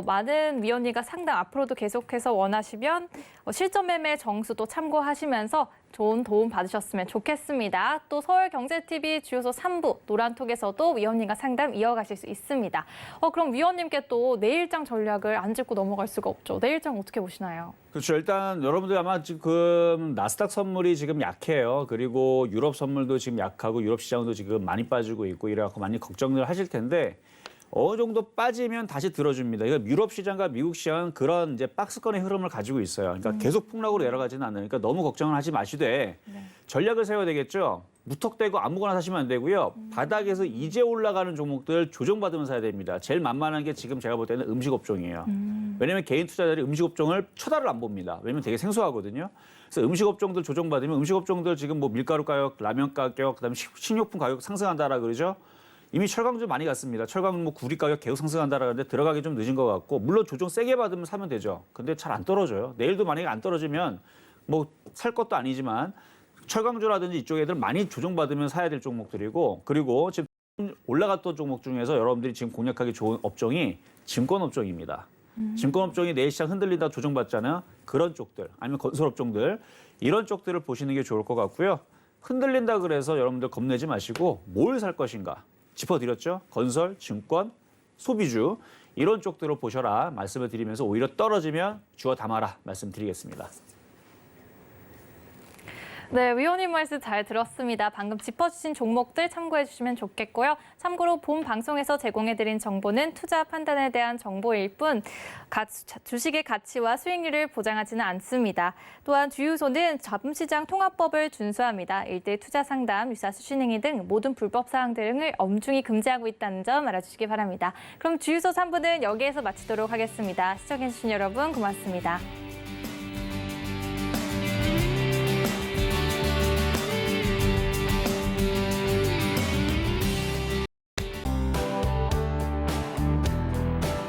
많은 위원님과 상담 앞으로도 계속해서 원하시면 실전 매매 정수도 참고하시면서 좋은 도움 받으셨으면 좋겠습니다. 또 서울경제TV 주요소 3부 노란톡에서도 위원님과 상담 이어가실 수 있습니다. 그럼 위원님께 또 내일장 전략을 안 짚고 넘어갈 수가 없죠. 내일장 어떻게 보시나요? 그렇죠. 일단 여러분들 아마 지금 나스닥 선물이 지금 약해요. 그리고 유럽 선물도 지금 약하고 유럽 시장도 지금 많이 빠지고 있고 이래갖고 많이 걱정을 하실 텐데 어느 정도 빠지면 다시 들어줍니다. 이거 유럽 시장과 미국 시장은 그런 이제 박스권의 흐름을 가지고 있어요. 그러니까 계속 폭락으로 내려가지는 않으니까 너무 걱정을 하지 마시되 전략을 세워야 되겠죠. 무턱대고 아무거나 사시면 안 되고요. 바닥에서 이제 올라가는 종목들 조정받으면 사야 됩니다. 제일 만만한 게 지금 제가 볼 때는 음식업종이에요. 왜냐하면 개인 투자자들이 음식업종을 쳐다를 안 봅니다. 왜냐면 되게 생소하거든요. 그래서 음식업종들 조정받으면 음식업종들 지금 뭐 밀가루 가격, 라면 가격, 그다음에 식료품 가격 상승한다라 그러죠. 이미 철강주 많이 갔습니다. 철강 뭐 구리 가격 계속 상승한다라 그러는데 들어가기 좀 늦은 것 같고 물론 조정 세게 받으면 사면 되죠. 근데 잘 안 떨어져요. 내일도 만약에 안 떨어지면 뭐 살 것도 아니지만 철강주라든지 이쪽 애들 많이 조정받으면 사야 될 종목들이고 그리고 지금 올라갔던 종목 중에서 여러분들이 지금 공략하기 좋은 업종이 증권업종입니다. 증권업종이 내일 시장 흔들린다 조정받잖아요. 그런 쪽들 아니면 건설업종들 이런 쪽들을 보시는 게 좋을 것 같고요. 흔들린다 그래서 여러분들 겁내지 마시고 뭘 살 것인가 짚어드렸죠. 건설, 증권, 소비주 이런 쪽들을 보셔라 말씀을 드리면서 오히려 떨어지면 주워 담아라 말씀드리겠습니다. 네, 위원님 말씀 잘 들었습니다. 방금 짚어주신 종목들 참고해 주시면 좋겠고요. 참고로 본 방송에서 제공해드린 정보는 투자 판단에 대한 정보일 뿐 주식의 가치와 수익률을 보장하지는 않습니다. 또한 주유소는 자본시장 통합법을 준수합니다. 일대 투자 상담, 유사 수신행위 등 모든 불법 사항 등을 엄중히 금지하고 있다는 점 알아주시기 바랍니다. 그럼 주유소 3부는 여기에서 마치도록 하겠습니다. 시청해주신 여러분 고맙습니다.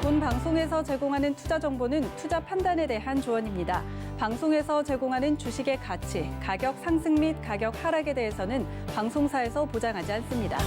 본 방송에서 제공하는 투자 정보는 투자 판단에 대한 조언입니다. 방송에서 제공하는 주식의 가치, 가격 상승 및 가격 하락에 대해서는 방송사에서 보장하지 않습니다.